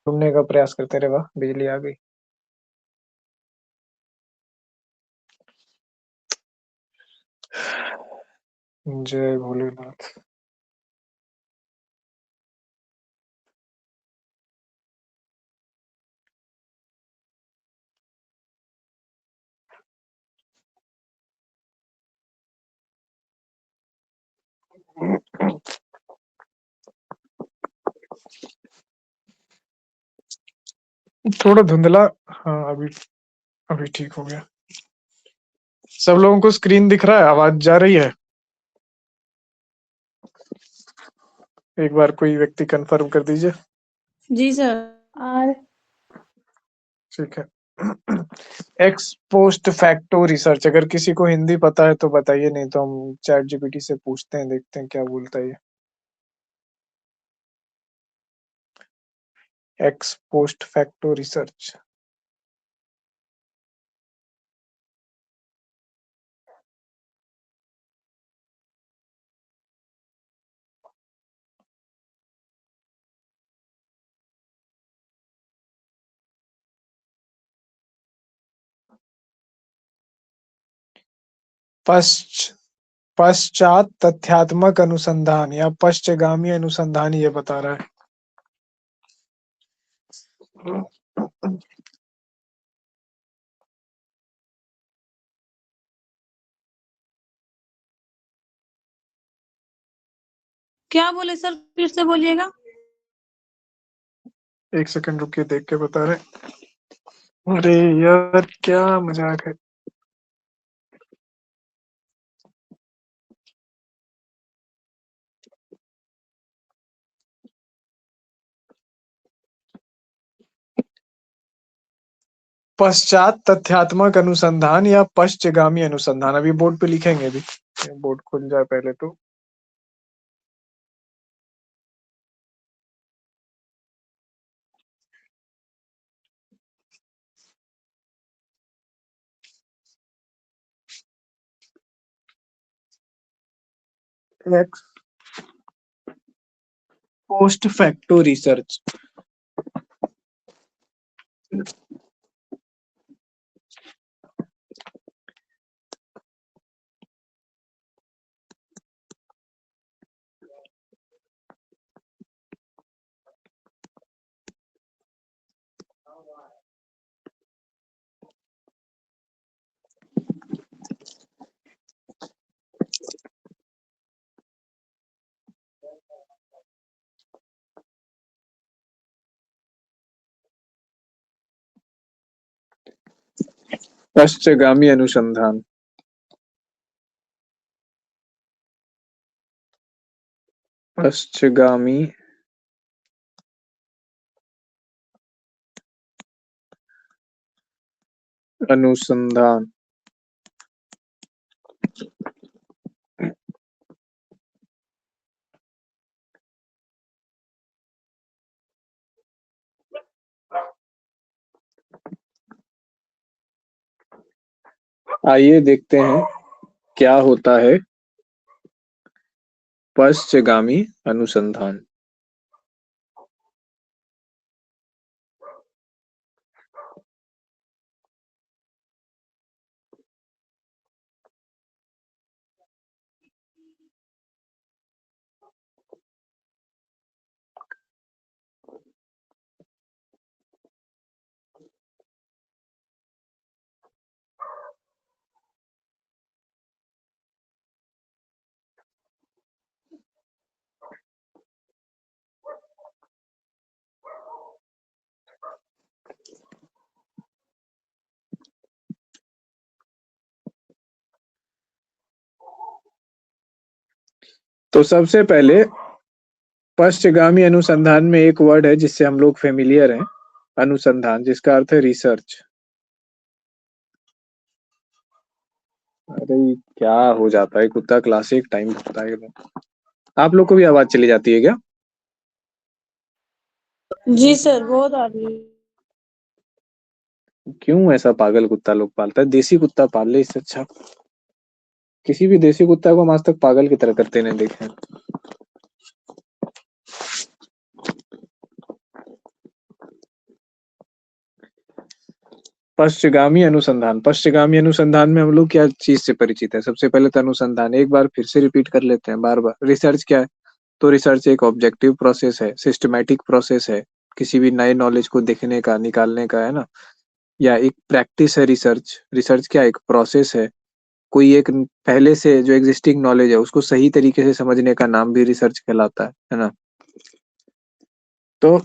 घूमने का प्रयास करते रहे। वाह, बिजली आ गई। जय भोलेनाथ। थोड़ा धुंधला। हाँ, अभी अभी ठीक हो गया। सब लोगों को स्क्रीन दिख रहा है, आवाज जा रही है? एक बार कोई व्यक्ति कंफर्म कर दीजिए। जी सर। और ठीक है। एक्स पोस्ट फैक्टो रिसर्च, अगर किसी को हिंदी पता है तो बताइए, नहीं तो हम चैट जीपीटी से पूछते हैं, देखते हैं क्या बोलता है ये। X post facto research. पश्चात तथ्यात्मक अनुसंधान या पश्चगामी अनुसंधान ये बता रहा है। क्या बोले सर, फिर से बोलिएगा। एक सेकंड रुकिए, देख के बता रहे। अरे यार, क्या मजाक है। पश्चात तथ्यात्मक अनुसंधान या पश्चगामी अनुसंधान, अभी बोर्ड पे लिखेंगे। अभी बोर्ड खुल जाए पहले तो। Ex post facto research. पश्चगामी अनुसंधान। पश्चगामी अनुसंधान। आइए देखते हैं क्या होता है पश्चगामी अनुसंधान। तो सबसे पहले पश्चगामी अनुसंधान में एक वर्ड है जिससे हम लोग फेमिलियर हैं, अनुसंधान, जिसका अर्थ है रिसर्च। अरे क्या हो जाता है, कुत्ता क्लास एक टाइम होता है एकदम। आप लोग को भी आवाज चली जाती है क्या? जी सर, बहुत आ रही है। क्यों ऐसा पागल कुत्ता लोग पालता है? देसी कुत्ता पाल ले, इससे अच्छा। किसी भी देसी कुत्ता को हम आज तक पागल की तरह करते नहीं देखे हैं। पश्चगामी अनुसंधान। पश्चगामी अनुसंधान में हम लोग क्या चीज से परिचित है? सबसे पहले तो अनुसंधान, एक बार फिर से रिपीट कर लेते हैं बार बार। रिसर्च क्या है? तो रिसर्च एक ऑब्जेक्टिव प्रोसेस है, सिस्टमैटिक प्रोसेस है, किसी भी नए नॉलेज को देखने का, निकालने का, है ना। या एक प्रैक्टिस है रिसर्च। रिसर्च क्या एक प्रोसेस है, कोई एक पहले से जो एग्जिस्टिंग नॉलेज है उसको सही तरीके से समझने का नाम भी रिसर्च कहलाता है ना। तो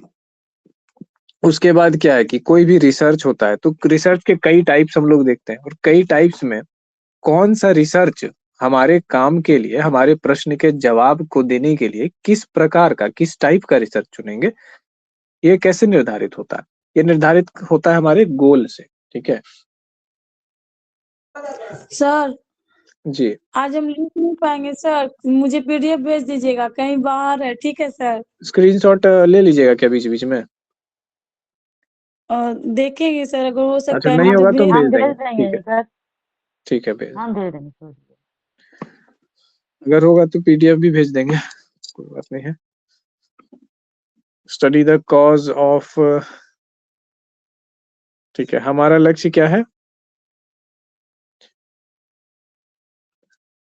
उसके बाद क्या है कि कोई भी रिसर्च होता है तो रिसर्च के कई टाइप्स हम लोग देखते हैं, और कई टाइप्स में कौन सा रिसर्च हमारे काम के लिए, हमारे प्रश्न के जवाब को देने के लिए किस प्रकार का, किस टाइप का रिसर्च चुनेंगे, ये कैसे निर्धारित होता है? ये निर्धारित होता है हमारे गोल से। ठीक है सर जी। आज हम लिख नहीं पाएंगे सर, मुझे पीडीएफ भेज दीजिएगा, कहीं बाहर है। ठीक है सर। स्क्रीनशॉट ले लीजिएगा क्या बीच बीच में? देखेंगे सर, अगर हो अच्छा सकता है नहीं नहीं तो होगा तो हम भेज भेज देंगे। भेज ठीक देंगे है, सर, ठीक है भेज। हम भेज देंगे सर। अगर होगा तो पीडीएफ भी भेज देंगे, कोई बात नहीं है। स्टडी द कॉज ऑफ, ठीक है, हमारा लक्ष्य क्या है?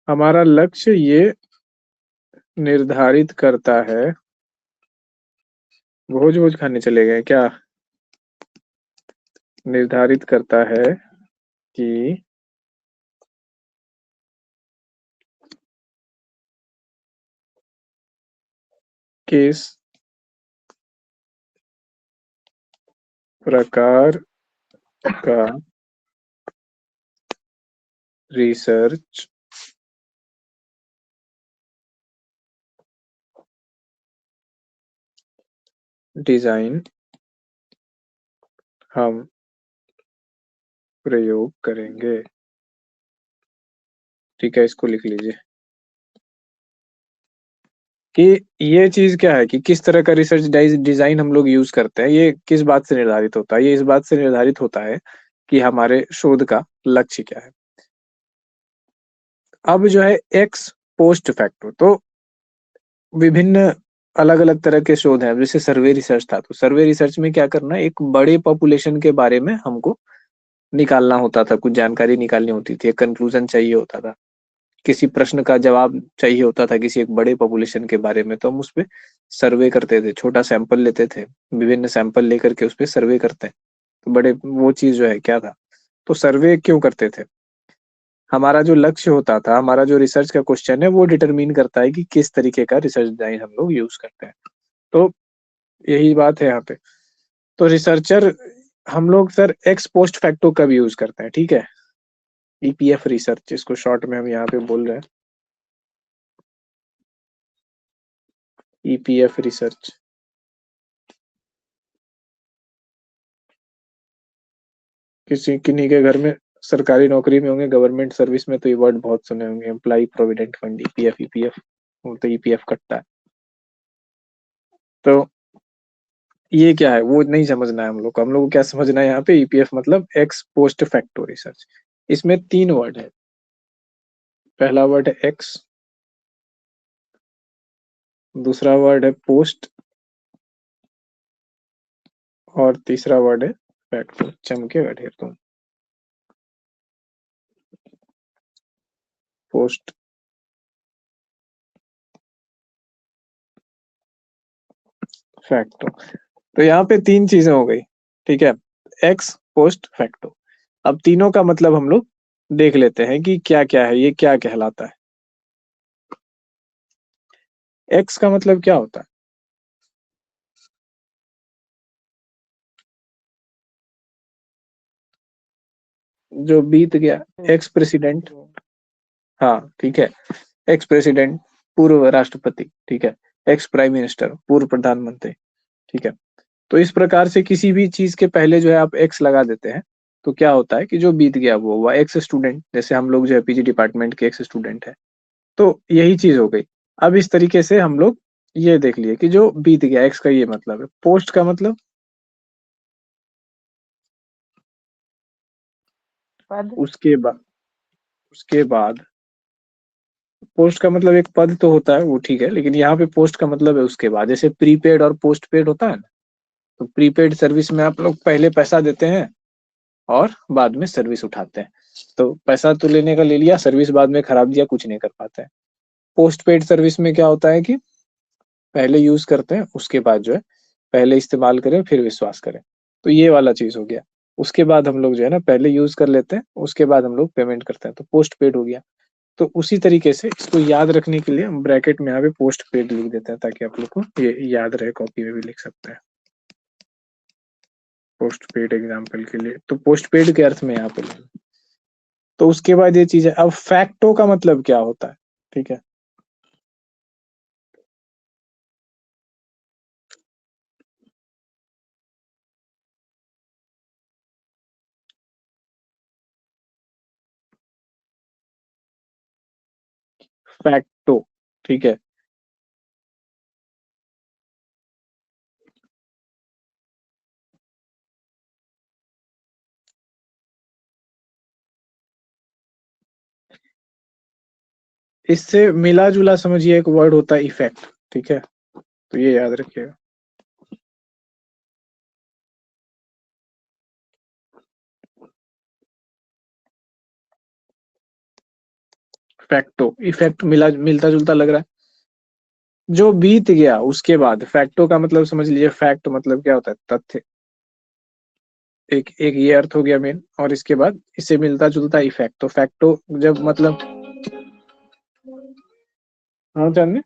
हमारा लक्ष्य ये निर्धारित करता है, भोज भोज खाने चले गए क्या? निर्धारित करता है कि किस प्रकार का रिसर्च डिजाइन हम प्रयोग करेंगे। ठीक है, इसको लिख लीजिए कि ये चीज क्या है कि किस तरह का रिसर्च डिजाइन हम लोग यूज करते हैं, ये किस बात से निर्धारित होता है? ये इस बात से निर्धारित होता है कि हमारे शोध का लक्ष्य क्या है। अब जो है एक्स पोस्ट फैक्टो, तो विभिन्न अलग अलग तरह के शोध हैं। जैसे सर्वे रिसर्च था, तो सर्वे रिसर्च में क्या करना, एक बड़े पॉपुलेशन के बारे में हमको निकालना होता था, कुछ जानकारी निकालनी होती थी, एक कंक्लूजन चाहिए होता था, किसी प्रश्न का जवाब चाहिए होता था किसी एक बड़े पॉपुलेशन के बारे में, तो हम उस पे सर्वे करते थे, छोटा सैंपल लेते थे, विभिन्न सैंपल लेकर के उस पे सर्वे करते हैं। तो बड़े वो चीज जो है क्या था, तो सर्वे क्यों करते थे? हमारा जो लक्ष्य होता था, हमारा जो रिसर्च का क्वेश्चन है वो डिटरमिन करता है कि किस तरीके का रिसर्च डिजाइन हम लोग यूज करते हैं। तो यही बात है यहाँ पे। तो रिसर्चर हम लोग सर एक्स पोस्ट फैक्टो का भी यूज करते हैं। ठीक है, ईपीएफ रिसर्च जिसको शॉर्ट में हम यहाँ पे बोल रहे हैं, ईपीएफ रिसर्च। किसी किन्हीं के घर में सरकारी नौकरी में होंगे, गवर्नमेंट सर्विस में, तो ये वर्ड बहुत सुने होंगे, employ provident fund, EPF. EPF वो तो ईपीएफ कटता है। तो ये क्या है वो नहीं समझना है हम लोग को। हम लोग को क्या समझना है यहाँ पे? ईपीएफ मतलब एक्स पोस्ट फैक्टो रिसर्च। इसमें तीन वर्ड है। पहला वर्ड है एक्स, दूसरा वर्ड है पोस्ट, और तीसरा वर्ड है फैक्टो। चमकेगा ढेर तुम। Post facto. तो यहाँ पे तीन चीजें हो गई। ठीक है, एक्स पोस्ट फैक्टो। अब तीनों का मतलब हम लोग देख लेते हैं कि क्या क्या है, ये क्या कहलाता है। एक्स का मतलब क्या होता है? जो बीत गया, एक्स प्रेसिडेंट। हाँ ठीक है, एक्स प्रेसिडेंट पूर्व राष्ट्रपति। ठीक है, एक्स प्राइम मिनिस्टर पूर्व प्रधानमंत्री। ठीक है, तो इस प्रकार से किसी भी चीज के पहले जो है आप एक्स लगा देते हैं, तो क्या होता है कि जो बीत गया वो हुआ। एक्स स्टूडेंट, जैसे हम लोग जो है पीजी डिपार्टमेंट के एक्स स्टूडेंट है, तो यही चीज हो गई। अब इस तरीके से हम लोग ये देख लिए कि जो बीत गया, एक्स का ये मतलब है। पोस्ट का मतलब, पद उसके बाद पोस्ट का मतलब एक पद तो होता है वो, ठीक है, लेकिन यहाँ पे पोस्ट का मतलब है उसके बाद। जैसे प्रीपेड और पोस्ट पेड होता है ना, तो प्रीपेड सर्विस में आप लोग पहले पैसा देते हैं और बाद में सर्विस उठाते हैं। तो पैसा तो लेने का ले लिया, सर्विस बाद में खराब दिया, कुछ नहीं कर पाते हैं। पोस्ट पेड सर्विस में क्या होता है कि पहले यूज करते हैं, उसके बाद जो है पहले इस्तेमाल करें फिर विश्वास करें। तो ये वाला चीज हो गया। उसके बाद हम लोग जो है ना पहले यूज कर लेते हैं, उसके बाद हम लोग पेमेंट करते हैं, तो पोस्ट पेड हो गया। तो उसी तरीके से इसको याद रखने के लिए हम ब्रैकेट में यहाँ पे पोस्ट पेड लिख देते हैं, ताकि आप लोग को ये याद रहे, कॉपी में भी लिख सकते हैं पोस्ट पेड एग्जाम्पल के लिए। तो पोस्ट पेड के अर्थ में यहाँ पे लेना। तो उसके बाद ये चीज है, अब फैक्टो का मतलब क्या होता है, ठीक है। फैक्टो, ठीक है। इससे मिला जुला समझिए एक वर्ड होता है इफेक्ट, ठीक है। तो ये याद रखिएगा। फैक्टो, इफेक्ट मिलता जुलता लग रहा है। जो बीत गया उसके बाद, फैक्टो का मतलब समझ लीजिए, फैक्ट मतलब क्या होता है, तथ्य। एक एक ये अर्थ हो गया मेन, और इसके बाद इससे मिलता जुलता इफेक्ट। तो फैक्टो जब मतलब, हाँ जानने,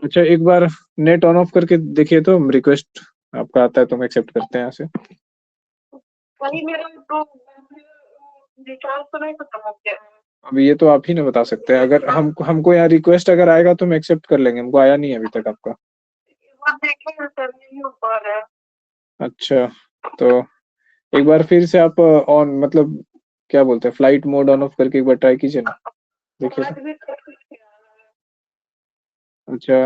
अच्छा एक बार नेट ऑन ऑफ करके देखिए तो रिक्वेस्ट आपका आता है तो हम एक्सेप्ट करते हैं यहाँ से। वही मेरा तो रिचार्ज तो नहीं खत्म हो गया। अब ये तो आप ही ना बता सकते हैं। अगर हमको यहाँ रिक्वेस्ट अगर आएगा तो हम एक्सेप्ट कर लेंगे, हमको आया नहीं है अभी तक आपका। देखेंगे सर, नहीं हो पा रहा है। अच्छा, तो एक बार फिर से आप ऑन मतलब क्या बोलते हैं, फ्लाइट मोड ऑन ऑफ करके एक बार ट्राई कीजिए ना, देखिए तो। अच्छा,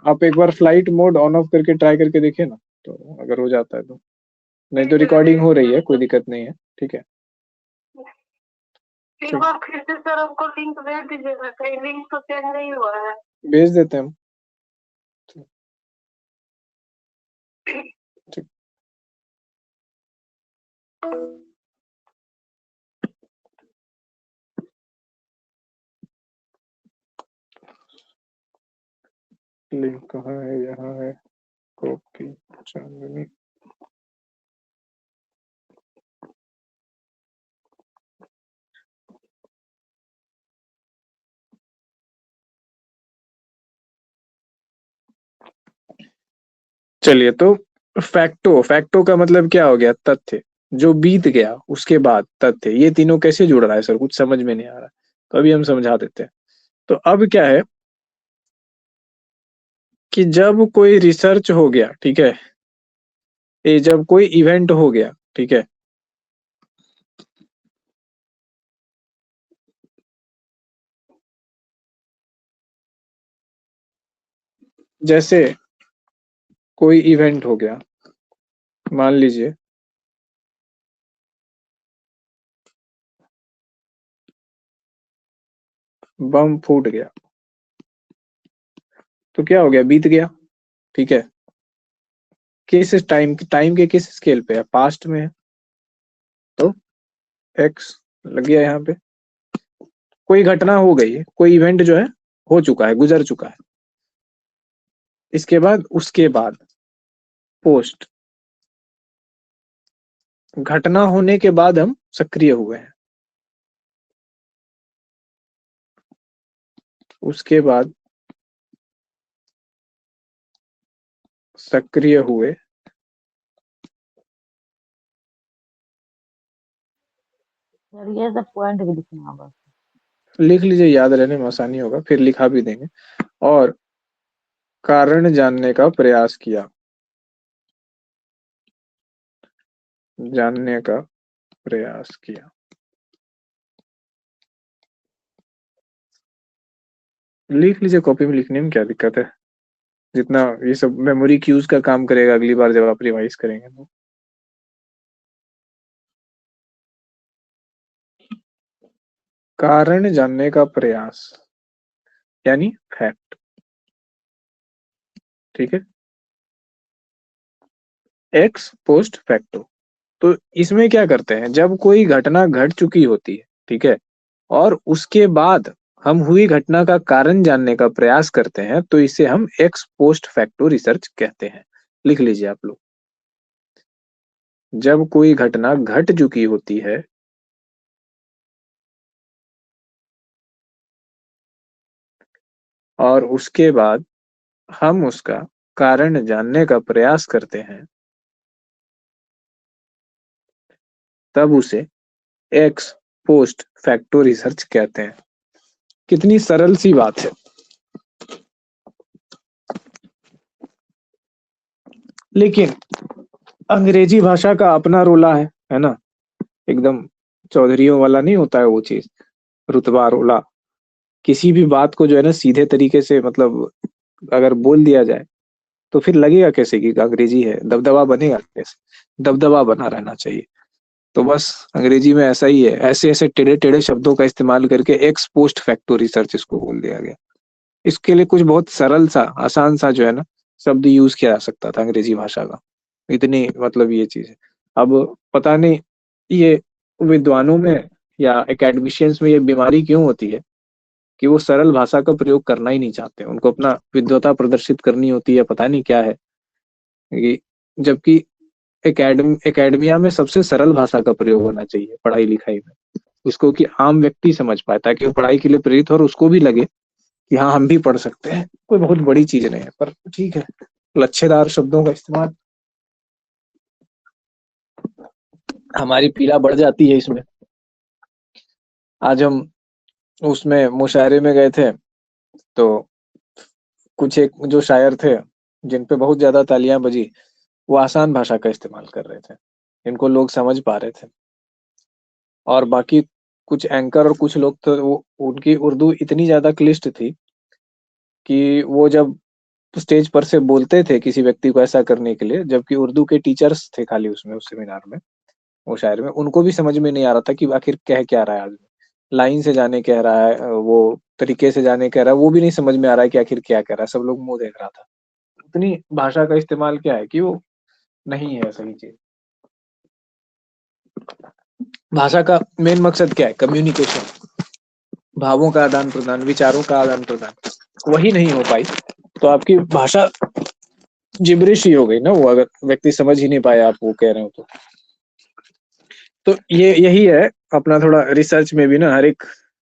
आप एक बार फ्लाइट मोड ऑन ऑफ करके ट्राई करके देखिए ना, तो अगर हो जाता है तो। नहीं तो रिकॉर्डिंग हो रही है, कोई दिक्कत नहीं है, ठीक है। एक बार फिर से सर हमको लिंक भेज दीजिएगा, कहीं लिंक तो चेंज नहीं हुआ है। भेज देते हैं हम, ठीक। लिंक कहाँ है, यहाँ है, कॉपी, चांदनी। चलिए, तो फैक्टो, फैक्टो का मतलब क्या हो गया, तथ्य। जो बीत गया उसके बाद तथ्य, ये तीनों कैसे जुड़ रहा है सर, कुछ समझ में नहीं आ रहा, तो अभी हम समझा देते हैं। तो अब क्या है कि जब कोई रिसर्च हो गया, ठीक है, ये जब कोई इवेंट हो गया, ठीक है, जैसे कोई इवेंट हो गया, मान लीजिए बम फूट गया, तो क्या हो गया, बीत गया, ठीक है। किस टाइम, टाइम के किस स्केल पे है, पास्ट में है, तो एक्स लग गया यहाँ पे। कोई घटना हो गई है, कोई इवेंट जो है हो चुका है, गुजर चुका है। इसके बाद, उसके बाद पोस्ट, घटना होने के बाद हम सक्रिय हुए हैं, उसके बाद सक्रिय हुए, सर ये सब पॉइंट भी लिखना होगा। लिख लीजिए, याद रहने में आसानी होगा, फिर लिखा भी देंगे। और कारण जानने का प्रयास किया, जानने का प्रयास किया। लिख लीजिए, कॉपी में लिखने में क्या दिक्कत है, जितना ये सब मेमोरी क्यूज का काम करेगा अगली बार जब आप रिवाइज करेंगे तो। कारण जानने का प्रयास यानी फैक्ट, ठीक है। X post facto. तो इसमें क्या करते हैं, जब कोई घटना घट चुकी होती है, ठीक है, और उसके बाद हम हुई घटना का कारण जानने का प्रयास करते हैं, तो इसे हम एक्स पोस्ट फैक्टो रिसर्च कहते हैं। लिख लीजिए आप लोग, जब कोई घटना घट चुकी होती है और उसके बाद हम उसका कारण जानने का प्रयास करते हैं, तब उसे एक्स पोस्ट फैक्टो रिसर्च कहते हैं। कितनी सरल सी बात है। लेकिन अंग्रेजी भाषा का अपना रोला है ना, एकदम चौधरियों वाला नहीं होता है वो चीज, रुतबा रोला। किसी भी बात को जो है ना सीधे तरीके से मतलब अगर बोल दिया जाए तो फिर लगेगा कैसे कि अंग्रेजी है, दबदबा बनेगा कैसे, दबदबा बना रहना चाहिए। तो बस अंग्रेजी में ऐसा ही है, ऐसे ऐसे टेढ़े टेढ़े शब्दों का इस्तेमाल करके एक्स पोस्ट फैक्टो रिसर्च इसको बोल दिया गया। इसके लिए कुछ बहुत सरल सा आसान सा जो है ना शब्द यूज किया जा सकता था अंग्रेजी भाषा का। इतनी मतलब ये चीज है। अब पता नहीं ये विद्वानों में या एकेडमिशियंस में ये बीमारी क्यों होती है कि वो सरल भाषा का प्रयोग करना ही नहीं चाहते, उनको अपना विद्वता प्रदर्शित करनी होती है, पता नहीं क्या है कि जबकि एकेडमिया में सबसे सरल भाषा का प्रयोग होना चाहिए पढ़ाई लिखाई में, उसको कि आम व्यक्ति समझ पाए, ताकि वो पढ़ाई के लिए प्रेरित हो और उसको भी लगे कि हाँ हम भी पढ़ सकते हैं, कोई बहुत बड़ी चीज नहीं है। पर ठीक है, लच्छेदार शब्दों का इस्तेमाल, हमारी पीड़ा बढ़ जाती है इसमें। आज हम उसमें मुशायरे में गए थे, तो कुछ एक जो शायर थे जिन पे बहुत ज्यादा तालियां बजी, वो आसान भाषा का इस्तेमाल कर रहे थे, इनको लोग समझ पा रहे थे। और बाकी कुछ एंकर और कुछ लोग तो वो उनकी उर्दू इतनी ज्यादा क्लिष्ट थी कि वो जब स्टेज पर से बोलते थे किसी व्यक्ति को ऐसा करने के लिए, जबकि उर्दू के टीचर्स थे खाली उसमें उस सेमिनार में, वो शायर में, उनको भी समझ में नहीं आ रहा था कि आखिर कह क्या रहा है आदमी। लाइन से जाने कह रहा है, वो तरीके से जाने कह रहा है, वो भी नहीं समझ में आ रहा है कि आखिर क्या कह रहा है, सब लोग मुंह देख रहा था। इतनी भाषा का इस्तेमाल क्या है कि वो नहीं है सही चीज। भाषा का मेन मकसद क्या है, कम्युनिकेशन, भावों का आदान प्रदान, विचारों का आदान प्रदान, वही नहीं हो पाई तो आपकी भाषा जिब्रिश ही हो गई ना, वो अगर व्यक्ति समझ ही नहीं पाया आप वो कह रहे हो तो ये यही है अपना थोड़ा रिसर्च में भी ना, हर एक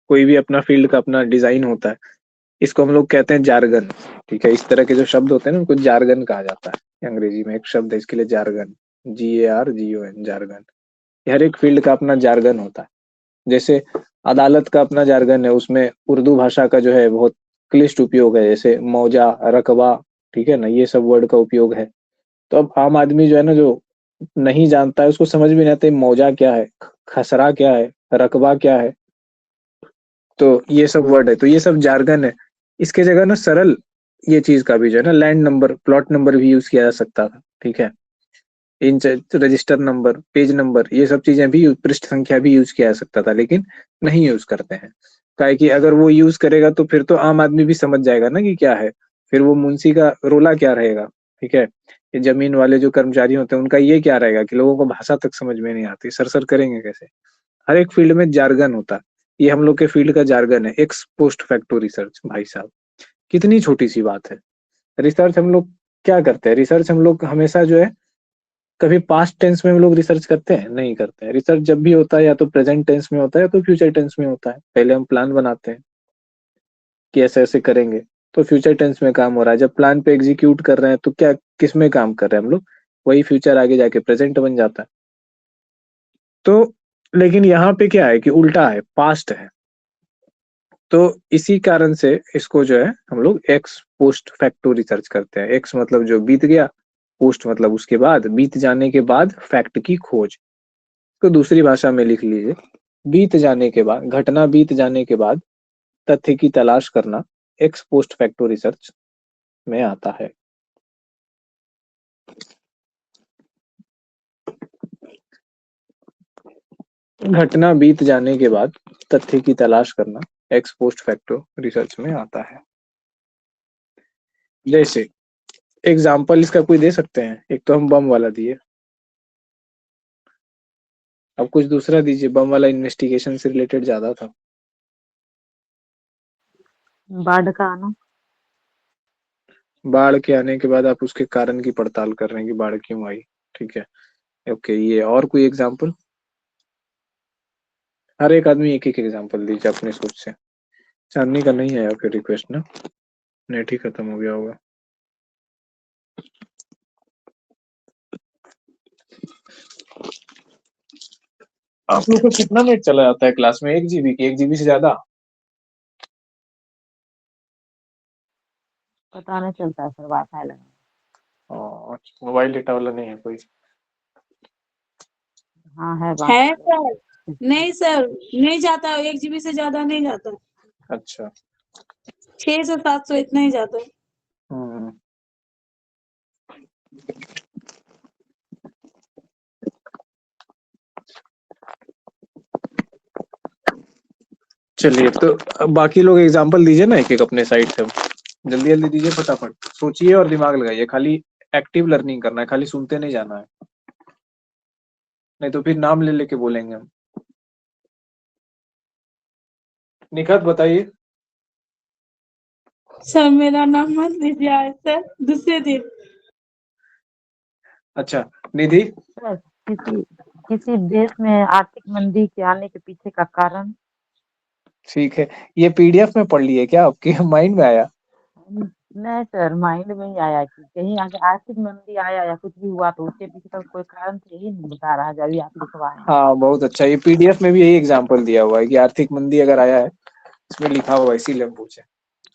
कोई भी अपना फील्ड का अपना डिजाइन होता है। इसको हम लोग कहते हैं जारगन, ठीक है। इस तरह के जो शब्द होते हैं ना उनको जारगन कहा जाता है। अंग्रेजी में एक शब्द है इसके लिए, जारगन, GARGON, जारगन। हर एक फील्ड का अपना जारगन होता है। जैसे अदालत का अपना जारगन है, उसमें उर्दू भाषा का जो है बहुत क्लिष्ट उपयोग है, जैसे मौजा, रकबा, ठीक है ना, ये सब वर्ड का उपयोग है। तो अब आम आदमी जो है ना, जो नहीं जानता है, उसको समझ भी नहीं आता मौजा क्या है, खसरा क्या है, रकबा क्या है। तो ये सब वर्ड है, तो ये सब जारगन है। इसके जगह ना सरल ये चीज का भी जो है ना, लैंड नंबर, प्लॉट नंबर भी यूज किया जा सकता था, ठीक है। Inch, register number, page number, ये सब चीजें भी, पृष्ठ संख्या भी यूज किया जा सकता था, लेकिन नहीं यूज करते हैं। काहे कि अगर वो यूज करेगा तो फिर तो आम आदमी भी समझ जाएगा ना कि क्या है, फिर वो मुंशी का रोला क्या रहेगा, ठीक है। ये जमीन वाले जो कर्मचारी होते हैं उनका ये क्या रहेगा कि लोगों को भाषा तक समझ में नहीं आती, सरसर करेंगे कैसे। हर एक फील्ड में जार्गन होता है। ये हम लोग के फील्ड का जार्गन है, एक्स पोस्ट फैक्टो रिसर्च। भाई साहब कितनी छोटी सी बात है। रिसर्च हम लोग क्या करते हैं, रिसर्च हम लोग हमेशा जो है, कभी पास्ट टेंस में हम लोग रिसर्च करते हैं, नहीं करते हैं। रिसर्च जब भी होता है या तो प्रेजेंट टेंस में होता है या तो फ्यूचर टेंस में होता है। पहले हम प्लान बनाते हैं कि ऐसे ऐसे करेंगे, तो फ्यूचर टेंस में काम हो रहा है। जब प्लान पे एग्जीक्यूट कर रहे हैं तो क्या किस में काम कर रहे हैं हम लोग, वही फ्यूचर आगे जाके प्रेजेंट बन जाता है। तो लेकिन यहाँ पे क्या है कि उल्टा है, पास्ट है। तो इसी कारण से इसको जो है हम लोग एक्स पोस्ट फैक्टो रिसर्च करते हैं। एक्स मतलब जो बीत गया, पोस्ट मतलब उसके बाद, बीत जाने के बाद फैक्ट की खोज। तो दूसरी भाषा में लिख लीजिए, बीत जाने के बाद, घटना बीत जाने के बाद तथ्य की तलाश करना एक्स पोस्ट फैक्टो रिसर्च में आता है। घटना बीत जाने के बाद तथ्य की तलाश करना एक्स पोस्ट फैक्टो रिसर्च में आता है। जैसे एग्जाम्पल इसका कोई दे सकते हैं? एक तो हम बम वाला दिए, अब कुछ दूसरा दीजिए। बम वाला इन्वेस्टिगेशन से रिलेटेड ज्यादा था। बाढ़ का आना। बाढ़ के आने के बाद आप उसके कारण की पड़ताल कर रहे हैं कि बाढ़ क्यों आई। ठीक है, ओके। ये और कोई एग्जाम्पल? हर एक आदमी एक एक एग्जाम्पल दीजिए अपने सोच से। चांदनी का नहीं आया फिर रिक्वेस्ट ना? नेट ही खत्म हो गया होगा। आप लोग को कितना नेट चला जाता है क्लास में? 1 GB की? 1 GB से ज्यादा? पता नहीं चलता है सर, वाईफाई लगा। मोबाइल डेटा वाला नहीं है कोई? हाँ है है सर। बात। नहीं सर, नहीं जाता, 1 GB से ज्यादा नहीं जाता। अच्छा। 600-700 इतना ही जाता है। हम्म। चलिए, तो अब बाकी लोग एग्जाम्पल दीजिए ना एक एक अपने साइड से। जल्दी जल्दी दीजिए, फटाफट सोचिए और दिमाग लगाइए। खाली एक्टिव लर्निंग करना है, खाली सुनते नहीं जाना है, नहीं तो फिर नाम ले लेके बोलेंगे हम। निखत बताइए। सर मेरा नाम मत लीजिए आज सर, दूसरे दिन। अच्छा, निधि। सर किसी किसी देश में आर्थिक मंदी के आने के पीछे का कारण। ठीक है, ये PDF में पढ़ लिए क्या? आपके माइंड में आया? नहीं सर, माइंड में ही आया कि कहीं अगर आर्थिक मंदी आया या कुछ भी हुआ तो उसके पीछे का कोई कारण तो यही नहीं बता रहा है जो अभी आप लिखवाए हैं। हाँ, बहुत अच्छा। ये PDF में भी यही एग्जाम्पल दिया हुआ है कि आर्थिक मंदी अगर आया है, इसमें लिखा हुआ है, इसीलिए हम पूछे।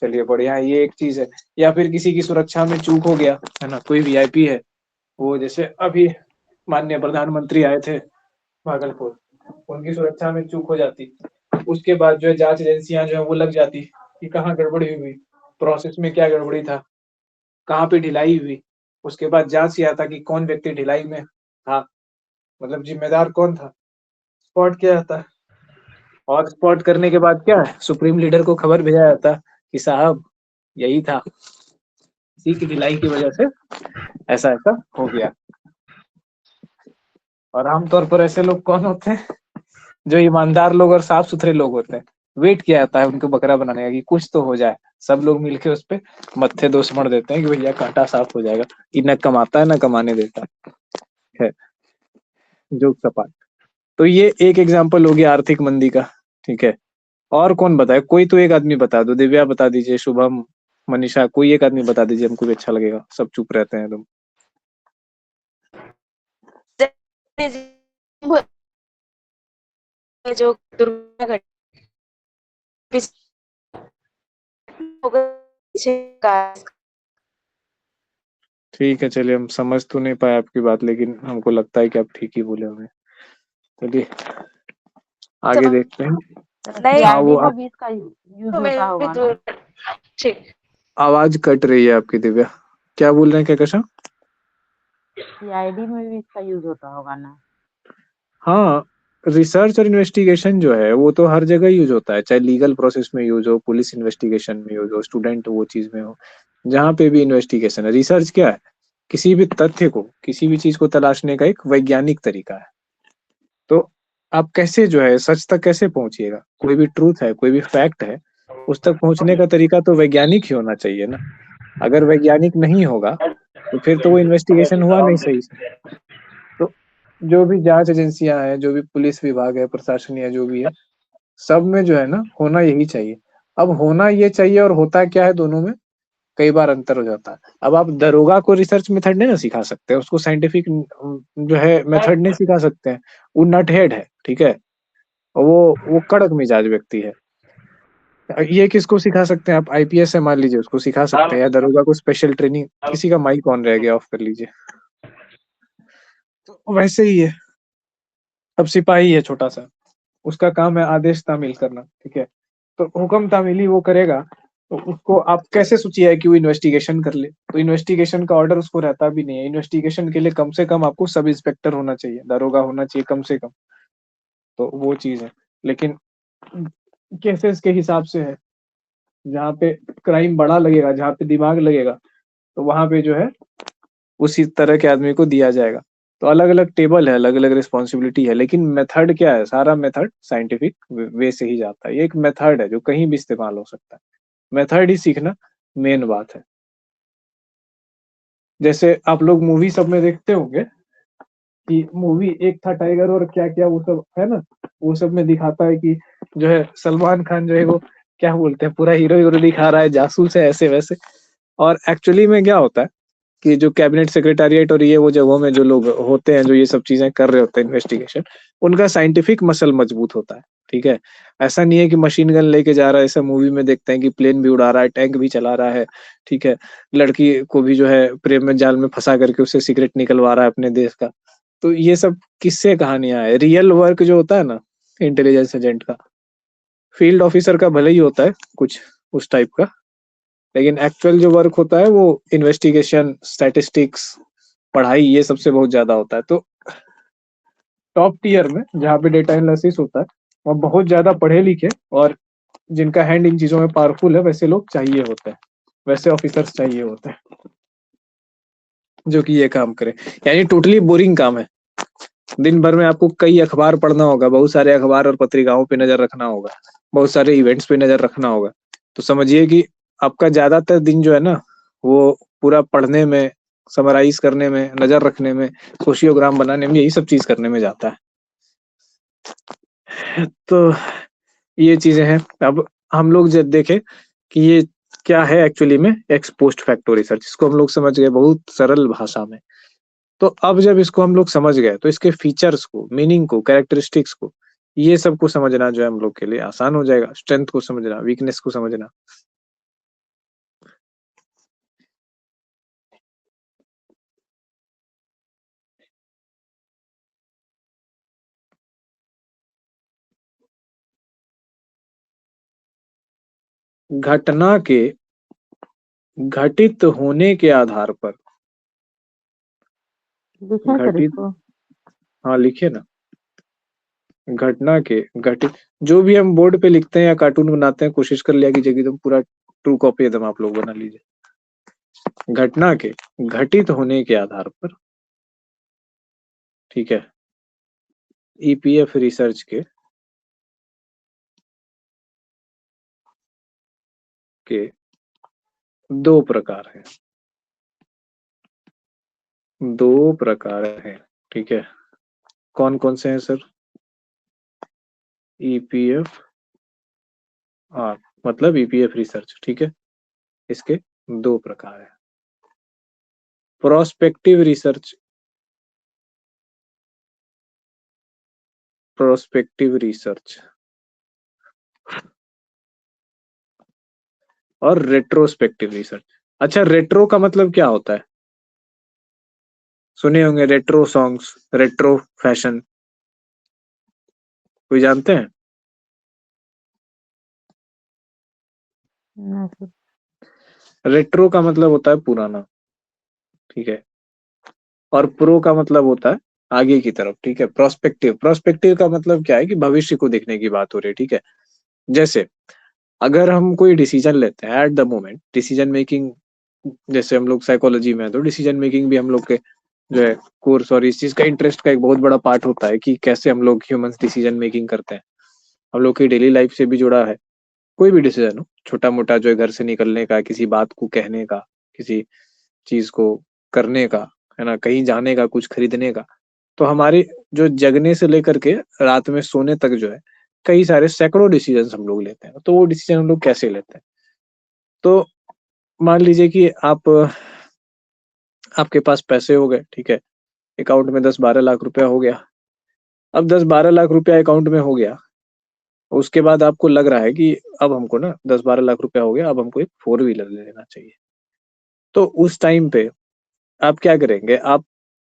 चलिए बढ़िया है, ये एक चीज है। या फिर किसी की सुरक्षा में चूक हो गया है ना, कोई VIP है, वो जैसे अभी माननीय प्रधानमंत्री आए थे भागलपुर, उनकी सुरक्षा में चूक हो जाती, उसके बाद जो है जांच एजेंसियां जो है वो लग जाती कि कहाँ गड़बड़ी हुई, प्रोसेस में क्या गड़बड़ी था, कहाँ पे ढिलाई हुई। उसके बाद जांच ये आता कि कौन व्यक्ति ढिलाई में था, मतलब जिम्मेदार कौन था, स्पॉट किया जाता। और स्पॉट करने के बाद क्या है, सुप्रीम लीडर को खबर भेजा जाता कि साहब यही था, इसी की ढिलाई की वजह से ऐसा ऐसा हो गया। और आमतौर पर ऐसे लोग कौन होते हैं? जो ईमानदार लोग और साफ सुथरे लोग होते हैं। वेट किया जाता है उनको बकरा बनाने का कि कुछ तो हो जाए। सब लोग मिलके उस पे मत्थे दो समड़ देते हैं कि भैया कांटा साफ हो जाएगा। कि न कमाता है न कमाने देता है। जोक सपाट। तो ये एक एग्जाम्पल हो गया आर्थिक मंदी का। ठीक है, और कौन बताए? कोई तो एक आदमी बता दो। दिव्या बता दीजिए, शुभम, मनीषा, कोई एक आदमी बता दीजिए, हमको भी अच्छा लगेगा। सब चुप रहते हैं तुम। जो दुर्घटना घटी ठीक है, चलिए, हम समझ तो नहीं पाए आपकी बात, लेकिन हमको लगता है कि आप ठीक ही बोले होंगे। चलिए आगे देखते हैं। सर नहीं हाँ, CID वो में भी इसका यूज होता होगा ना। ठीक। आवाज कट रही है आपकी दिव्या। क्या बोल रहे हैं, क्या कशा? CID में भी इसका यूज होता होगा ना। हाँ, रिसर्च और इन्वेस्टिगेशन जो है वो तो हर जगह यूज होता है, चाहे लीगल प्रोसेस में यूज हो, पुलिस इन्वेस्टिगेशन में यूज हो, स्टूडेंट वो चीज में हो, जहाँ पे भी इन्वेस्टिगेशन है। रिसर्च क्या है? किसी भी तथ्य को, किसी भी चीज को तलाशने का एक वैज्ञानिक तरीका है। तो आप कैसे जो है सच तक कैसे पहुंचिएगा? कोई भी ट्रूथ है, कोई भी फैक्ट है, उस तक पहुंचने का तरीका तो वैज्ञानिक ही होना चाहिए ना। अगर वैज्ञानिक नहीं होगा तो फिर तो वो इन्वेस्टिगेशन हुआ नहीं सही से। तो जो भी जांच एजेंसियां हैं, जो भी पुलिस विभाग है, प्रशासन या जो भी है, सब में जो है ना होना यही चाहिए। अब होना ये चाहिए और होता क्या है, दोनों में कई बार अंतर हो जाता है। अब आप दरोगा को रिसर्च मेथड नहीं ना सिखा सकते, उसको साइंटिफिक जो है मेथड नहीं सिखा सकते हैं। वो नटहेड है, ठीक है, और वो कड़क मिजाज व्यक्ति है। ये किसको सिखा सकते हैं आप? IPS है मान लीजिए, उसको सिखा सकते हैं, या दरोगा को स्पेशल ट्रेनिंग। किसी का माइक ऑन रह गया, ऑफ कर लीजिए। तो वैसे ही है। अब सिपाही है छोटा सा, उसका काम है आदेश तामील करना, ठीक है, तो हुक्म तामीली वो करेगा। तो उसको आप कैसे सोचिए कि वो इन्वेस्टिगेशन कर ले? तो इन्वेस्टिगेशन का ऑर्डर उसको रहता भी नहीं है। इन्वेस्टिगेशन के लिए कम से कम आपको सब इंस्पेक्टर होना चाहिए, दरोगा होना चाहिए कम से कम। तो वो चीज है। लेकिन केसेस के हिसाब से है, जहाँ पे क्राइम बड़ा लगेगा, जहाँ पे दिमाग लगेगा, तो वहां पे जो है उसी तरह के आदमी को दिया जाएगा। तो अलग अलग टेबल है, अलग अलग रिस्पॉन्सिबिलिटी है, लेकिन मेथड क्या है, सारा मेथड साइंटिफिक वे से ही जाता है। ये एक मेथड है जो कहीं भी इस्तेमाल हो सकता है, मेथड ही सीखना मेन बात है। जैसे आप लोग मूवी सब में देखते होंगे कि मूवी एक था टाइगर और क्या क्या वो सब है ना, वो सब में दिखाता है कि जो है सलमान खान जो है वो क्या बोलते हैं, पूरा हीरो हीरो दिखा रहा है, जासूस है ऐसे वैसे। और एक्चुअली में क्या होता है कि जो कैबिनेट सेक्रेटारिएट और ये वो जगहों में जो लोग होते हैं जो ये सब चीजें कर रहे होते हैं इन्वेस्टिगेशन, उनका साइंटिफिक मसल मजबूत होता है। ठीक है, ऐसा नहीं है कि मशीन गन लेके जा रहा है, ऐसा मूवी में देखते हैं कि प्लेन भी उड़ा रहा है, टैंक भी चला रहा है। ठीक है, लड़की को भी जो है प्रेम में जाल में फंसा करके उससे सिगरेट निकलवा रहा है अपने देश का। तो ये सब किससे कहानियां है, रियल वर्क जो होता है ना इंटेलिजेंस एजेंट का, फील्ड ऑफिसर का भले ही होता है कुछ उस टाइप का, लेकिन एक्चुअल जो वर्क होता है वो इन्वेस्टिगेशन, स्टैटिस्टिक्स, पढ़ाई, ये सबसे बहुत ज्यादा होता है। तो टॉप टियर में जहाँ पे डेटा एनालिसिस होता है वहाँ बहुत ज्यादा पढ़े लिखे और जिनका हैंड इन चीजों में पावरफुल है वैसे लोग चाहिए होते हैं, वैसे ऑफिसर्स चाहिए होते हैं जो कि ये काम करें। यानी टोटली बोरिंग काम है। दिन भर में आपको कई अखबार पढ़ना होगा, बहुत सारे अखबार और पत्रिकाओं पे नजर रखना होगा, बहुत सारे इवेंट्स पे नजर रखना होगा। तो समझिए कि आपका ज्यादातर दिन जो है ना वो पूरा पढ़ने में, समराइज करने में, नजर रखने में, सोशियोग्राम बनाने में, यही सब चीज करने में जाता है। तो ये चीजें हैं। अब हम लोग जब देखें कि ये क्या है एक्चुअली में एक्स पोस्ट फैक्टो रिसर्च, इसको हम लोग समझ गए बहुत सरल भाषा में। तो अब जब इसको हम लोग समझ गए तो इसके फीचर्स को, मीनिंग को, कैरेक्टरिस्टिक्स को, ये सब को समझना जो है हम लोग के लिए आसान हो जाएगा। स्ट्रेंथ को समझना, वीकनेस को समझना। घटना के घटित होने के आधार पर, लिखा है सर घटित, इसको? हाँ लिखिए ना। घटना के घटित, जो भी हम बोर्ड पे लिखते हैं या कार्टून बनाते हैं, कोशिश कर लिया कीजिए कि एकदम पूरा ट्रू कॉपी एकदम आप लोग बना लीजिए। घटना के घटित होने के आधार पर, ठीक है, ईपीएफ रिसर्च के दो प्रकार हैं, दो प्रकार हैं। ठीक है, कौन कौन से हैं सर? ईपीएफ मतलब ईपीएफ रिसर्च। ठीक है, इसके दो प्रकार है, प्रोस्पेक्टिव रिसर्च, प्रोस्पेक्टिव रिसर्च और रेट्रोस्पेक्टिव रिसर्च। अच्छा, रेट्रो का मतलब क्या होता है? सुने होंगे रेट्रो सॉन्ग्स, रेट्रो फैशन, कोई जानते हैं? ना सर। रेट्रो का मतलब होता है पुराना, ठीक है, और प्रो का मतलब होता है आगे की तरफ। ठीक है, प्रोस्पेक्टिव, प्रोस्पेक्टिव का मतलब क्या है कि भविष्य को देखने की बात हो रही है। ठीक है, जैसे अगर हम कोई डिसीजन लेते हैं at the moment, decision making, जैसे हम लोग साइकोलॉजी में है तो डिसीजन मेकिंग भी हम लोग के जो है कोर्स और इस चीज का इंटरेस्ट का एक बहुत बड़ा पार्ट होता है कि कैसे हम लोग ह्यूमंस डिसीजन मेकिंग करते हैं। हम लोग की डेली लाइफ से भी जुड़ा है। कोई भी डिसीजन हो, छोटा मोटा, जो है घर से निकलने का, किसी बात को कहने का, किसी चीज को करने का, है ना, कहीं जाने का, कुछ खरीदने का। तो हमारे जो जगने से लेकर के रात में सोने तक जो है कई सारे सैकड़ों डिसीजन हम लोग लेते हैं। तो वो डिसीजन हम लोग कैसे लेते हैं? तो मान लीजिए कि आपके पास पैसे हो गए, ठीक है, अकाउंट में 10-12 लाख रुपया हो गया। अब 10-12 लाख रुपया अकाउंट में हो गया, उसके बाद आपको लग रहा है कि अब हमको ना 10-12 लाख रुपया हो गया, अब हमको एक 4 व्हीलर ले लेना चाहिए। तो उस टाइम पे आप क्या करेंगे? आप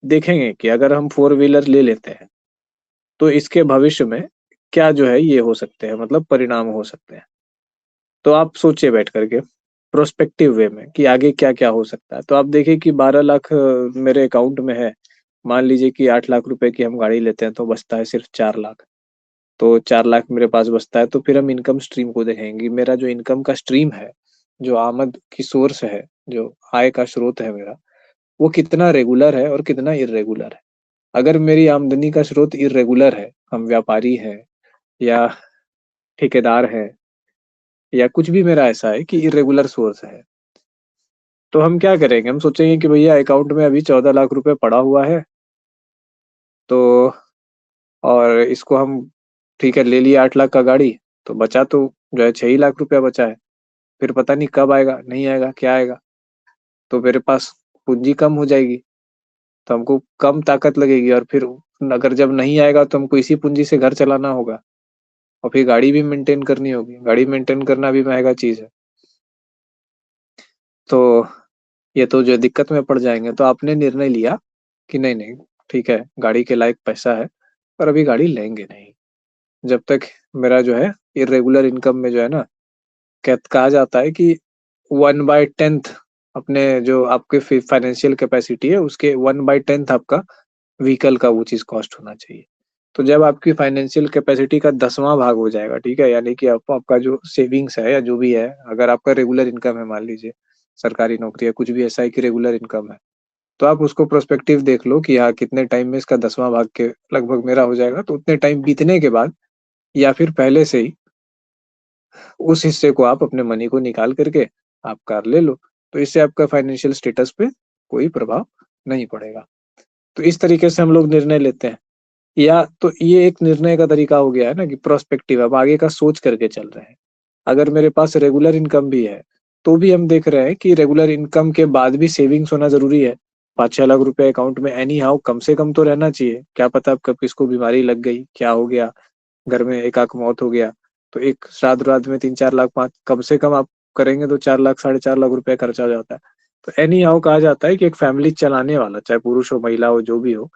देखेंगे कि अगर हम 4 व्हीलर ले लेते हैं तो इसके भविष्य में क्या जो है ये हो सकते हैं, मतलब परिणाम हो सकते हैं। तो आप सोचिए बैठ करके प्रोस्पेक्टिव वे में कि आगे क्या क्या हो सकता है। तो आप देखिए कि 12 लाख मेरे अकाउंट में है, मान लीजिए कि 8 लाख रुपए की हम गाड़ी लेते हैं तो बचता है सिर्फ 4 लाख। तो 4 लाख मेरे पास बचता है, तो फिर हम इनकम स्ट्रीम को देखेंगे। मेरा जो इनकम का स्ट्रीम है, जो आमद की सोर्स है, जो आय का स्रोत है मेरा, वो कितना रेगुलर है और कितना इर्रेगुलर है। अगर मेरी आमदनी का स्रोत इर्रेगुलर है, हम व्यापारी हैं या ठेकेदार हैं या कुछ भी मेरा ऐसा है कि इर्रेगुलर सोर्स है, तो हम क्या करेंगे? हम सोचेंगे कि भैया अकाउंट में अभी 14 लाख रुपए पड़ा हुआ है, तो और इसको हम ठीक है ले लिए 8 लाख का गाड़ी, तो बचा तो जो है 6 ही लाख रुपया बचा है। फिर पता नहीं कब आएगा, नहीं आएगा, क्या आएगा, तो मेरे पास पूंजी कम हो जाएगी, तो हमको कम ताकत लगेगी और फिर अगर जब नहीं आएगा तो हमको इसी पूंजी से घर चलाना होगा और फिर गाड़ी भी मेंटेन करनी होगी। गाड़ी मेंटेन करना भी महंगा चीज है, तो ये तो जो दिक्कत में पड़ जाएंगे। तो आपने निर्णय लिया कि नहीं नहीं ठीक है, गाड़ी के लायक पैसा है पर अभी गाड़ी लेंगे नहीं, जब तक मेरा जो है इरेगुलर इनकम में जो है ना, कहा जाता है कि 1/10 अपने जो आपके फाइनेंशियल कैपेसिटी है उसके 1/10 आपका व्हीकल का वो चीज कॉस्ट होना चाहिए। तो जब आपकी फाइनेंशियल कैपेसिटी का 10वां भाग हो जाएगा, ठीक है, यानी कि आपका जो सेविंग्स है या जो भी है, अगर आपका रेगुलर इनकम है, मान लीजिए सरकारी नौकरी है, कुछ भी ऐसा है कि रेगुलर इनकम है, तो आप उसको प्रोस्पेक्टिव देख लो कि हाँ कितने टाइम में इसका 10वां भाग के लगभग मेरा हो जाएगा। तो उतने टाइम बीतने के बाद या फिर पहले से ही उस हिस्से को आप अपने मनी को निकाल करके आप कार ले लो, तो इससे आपका फाइनेंशियल स्टेटस पे कोई प्रभाव नहीं पड़ेगा। तो इस तरीके से हम लोग निर्णय लेते हैं। या तो ये एक निर्णय का तरीका हो गया है ना कि प्रोस्पेक्टिव, अब आगे का सोच करके चल रहे हैं। अगर मेरे पास रेगुलर इनकम भी है तो भी हम देख रहे हैं कि रेगुलर इनकम के बाद भी सेविंग्स होना जरूरी है। 5-6 लाख रुपए अकाउंट में एनी हाउ कम से कम तो रहना चाहिए। क्या पता कब किसको बीमारी लग गई, क्या हो गया, घर में एकाक मौत हो गया, तो एक श्राद्ध रात में 3-4 लाख, 5 कम से कम आप करेंगे तो 4 लाख 4.5 लाख रुपए खर्चा हो जाता है। तो एनी हाउ कहा जाता है कि एक फैमिली चलाने वाला, चाहे पुरुष हो महिला हो जो भी हो,